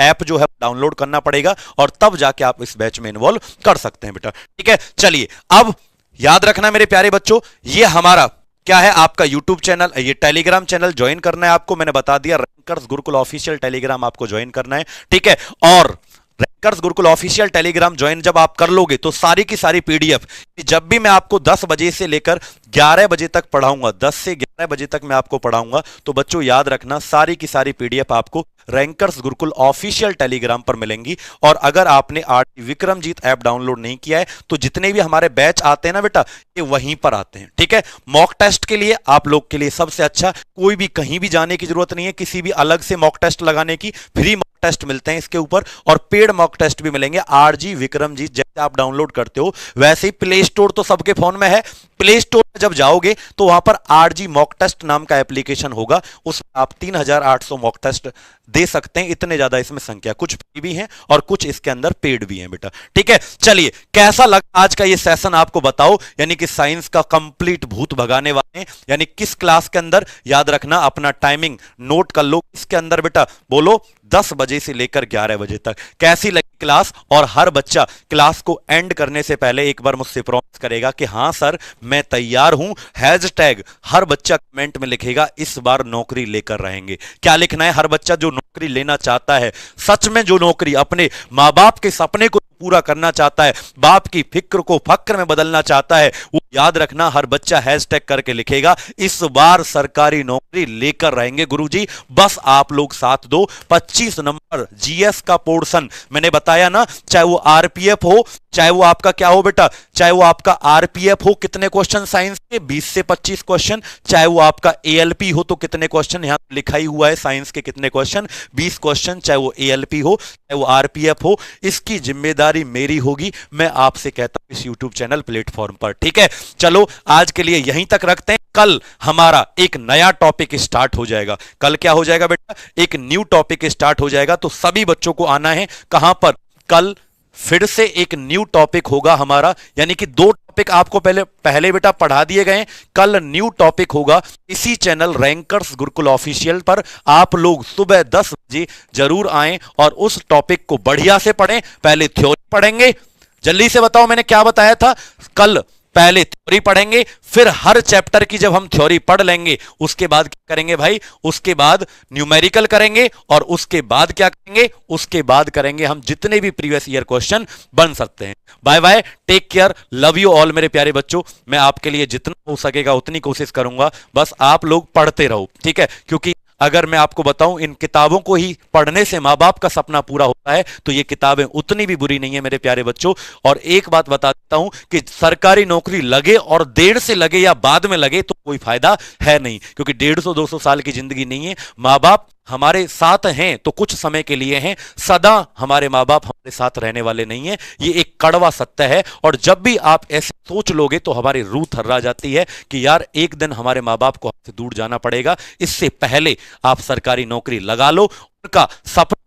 ऐप जो है डाउनलोड करना पड़ेगा और तब जाके आप इस बैच में इन्वॉल्व कर सकते हैं बेटा, ठीक है। चलिए, अब याद रखना मेरे प्यारे बच्चों, ये हमारा क्या है, आपका YouTube चैनल, ये टेलीग्राम चैनल ज्वाइन करना है आपको। मैंने बता दिया, रैंकर्स गुरुकुल ऑफिशियल टेलीग्राम आपको ज्वाइन करना है, ठीक है। और rankers Gurukul official Telegram join जब आप कर लोगे तो सारी की सारी पीडीएफ, जब भी मैं आपको 10 बजे से लेकर 11 बजे तक पढ़ाऊंगा, 10 से 11 बजे तक मैं आपको पढ़ाऊंगा, तो बच्चों याद रखना सारी की सारी पीडीएफ आपको रैंकर्स गुरुकुल ऑफिशियल टेलीग्राम पर मिलेंगी। और अगर आपने आरटी विक्रमजीत ऐप डाउनलोड नहीं किया है तो जितने भी हमारे बैच आते हैं ना बेटा, ये वहीं पर आते हैं, ठीक है। मॉक टेस्ट के लिए आप लोग के लिए सबसे अच्छा, कोई भी कहीं भी जाने की जरूरत नहीं है, किसी भी अलग से मॉक टेस्ट लगाने की, फ्री टेस्ट मिलते हैं इसके ऊपर, और पेड मॉक टेस्ट भी मिलेंगे। आरजी विक्रमजीत जैसे से आप डाउनलोड करते हो, वैसे ही प्ले स्टोर तो सबके फोन में है। प्ले स्टोर में जब जाओगे तो वहां पर आरजी मॉक टेस्ट नाम का एप्लीकेशन होगा, उसमें आप 3800 मॉक टेस्ट दे सकते हैं। इतने ज्यादा इसमें संख्या, कुछ फ्री भी हैं और कुछ इसके अंदर पेड भी हैं बेटा, ठीक है। चलिए, कैसा लगा आज का ये सेशन आपको बताओ, यानी कि साइंस का कंप्लीट भूत भगाने वाले हैं। यानी किस क्लास के अंदर, याद रखना अपना टाइमिंग नोट कर लो, इसके अंदर बेटा बोलो 10 बजे से लेकर 11 बजे तक। कैसी लगी क्लास? और हर बच्चा क्लास को एंड करने से पहले एक बार मुझसे प्रॉमिस करेगा कि हां सर मैं तैयार हूं। हैशटैग हर बच्चा कमेंट में लिखेगा इस बार नौकरी लेकर रहेंगे। क्या लिखना है? हर बच्चा जो नौकरी लेना चाहता है, सच में जो नौकरी, अपने मां बाप के सपने को पूरा करना चाहता है, बाप की फिक्र को फक्र में बदलना चाहता है, वो याद रखना हर बच्चा हैशटैग करके लिखेगा इस बार सरकारी नौकरी लेकर रहेंगे गुरुजी। बस आप लोग साथ दो। 25 नंबर जीएस का पोर्शन मैंने बताया ना, चाहे वो आरपीएफ हो, चाहे वो आपका क्या हो बेटा, चाहे वो आपका आरपीएफ हो, कितने क्वेश्चन साइंस के? 20 से 25 क्वेश्चन। चाहे वो आपका एएलपी हो तो कितने क्वेश्चन, यहां लिखा ही हुआ है साइंस के कितने क्वेश्चन, 20 क्वेश्चन। चाहे वो एएलपी हो, चाहे वो आरपीएफ हो, इसकी जिम्मेदारी मेरी होगी। मैं आपसे कहता हूं इस यूट्यूब चैनल प्लेटफॉर्म पर, ठीक है। चलो आज के लिए यहीं तक रखते हैं। कल हमारा एक नया टॉपिक स्टार्ट हो जाएगा। कल क्या हो जाएगा बेटा? एक न्यू टॉपिक स्टार्ट हो जाएगा, तो सभी बच्चों को आना है। कहां पर? कल फिर से एक न्यू टॉपिक होगा हमारा, यानी कि 2 टॉपिक आपको पहले बेटा पढ़ा दिए गए। कल न्यू टॉपिक होगा इसी चैनल रैंकर्स गुरुकुल ऑफिशियल पर। आप लोग सुबह 10 बजे जरूर आएं और उस टॉपिक को बढ़िया से पढ़ें। पहले थ्योरी पढ़ेंगे, जल्दी से बताओ मैंने क्या बताया था? कल पहले थ्योरी पढ़ेंगे, फिर हर चैप्टर की जब हम थ्योरी पढ़ लेंगे उसके बाद क्या करेंगे भाई? उसके बाद न्यूमेरिकल करेंगे, और उसके बाद क्या करेंगे? उसके बाद करेंगे हम जितने भी प्रीवियस ईयर क्वेश्चन बन सकते हैं। Bye bye, take care, love you all मेरे प्यारे बच्चों। मैं आपके लिए जितना हो सकेगा उतनी कोशिश करूंगा, बस आप लोग पढ़ते रहो, ठीक है। क्योंकि अगर मैं आपको बताऊं इन किताबों को ही पढ़ने से मां बाप का सपना पूरा होता है, तो ये किताबें उतनी भी बुरी नहीं है मेरे प्यारे बच्चों। और एक बात बता देता हूं कि सरकारी नौकरी लगे और देर से लगे या बाद में लगे तो कोई फायदा है नहीं, क्योंकि 150-200 साल की जिंदगी नहीं है। मां बाप हमारे साथ हैं तो कुछ समय के लिए हैं, सदा हमारे मां बाप हमारे साथ रहने वाले नहीं है। ये एक कड़वा सत्य है। और जब भी आप ऐसे सोच लोगे तो हमारी रूह थर्रा जाती है कि यार एक दिन हमारे मां बाप को हमसे दूर जाना पड़ेगा। इससे पहले आप सरकारी नौकरी लगा लो, उनका सपना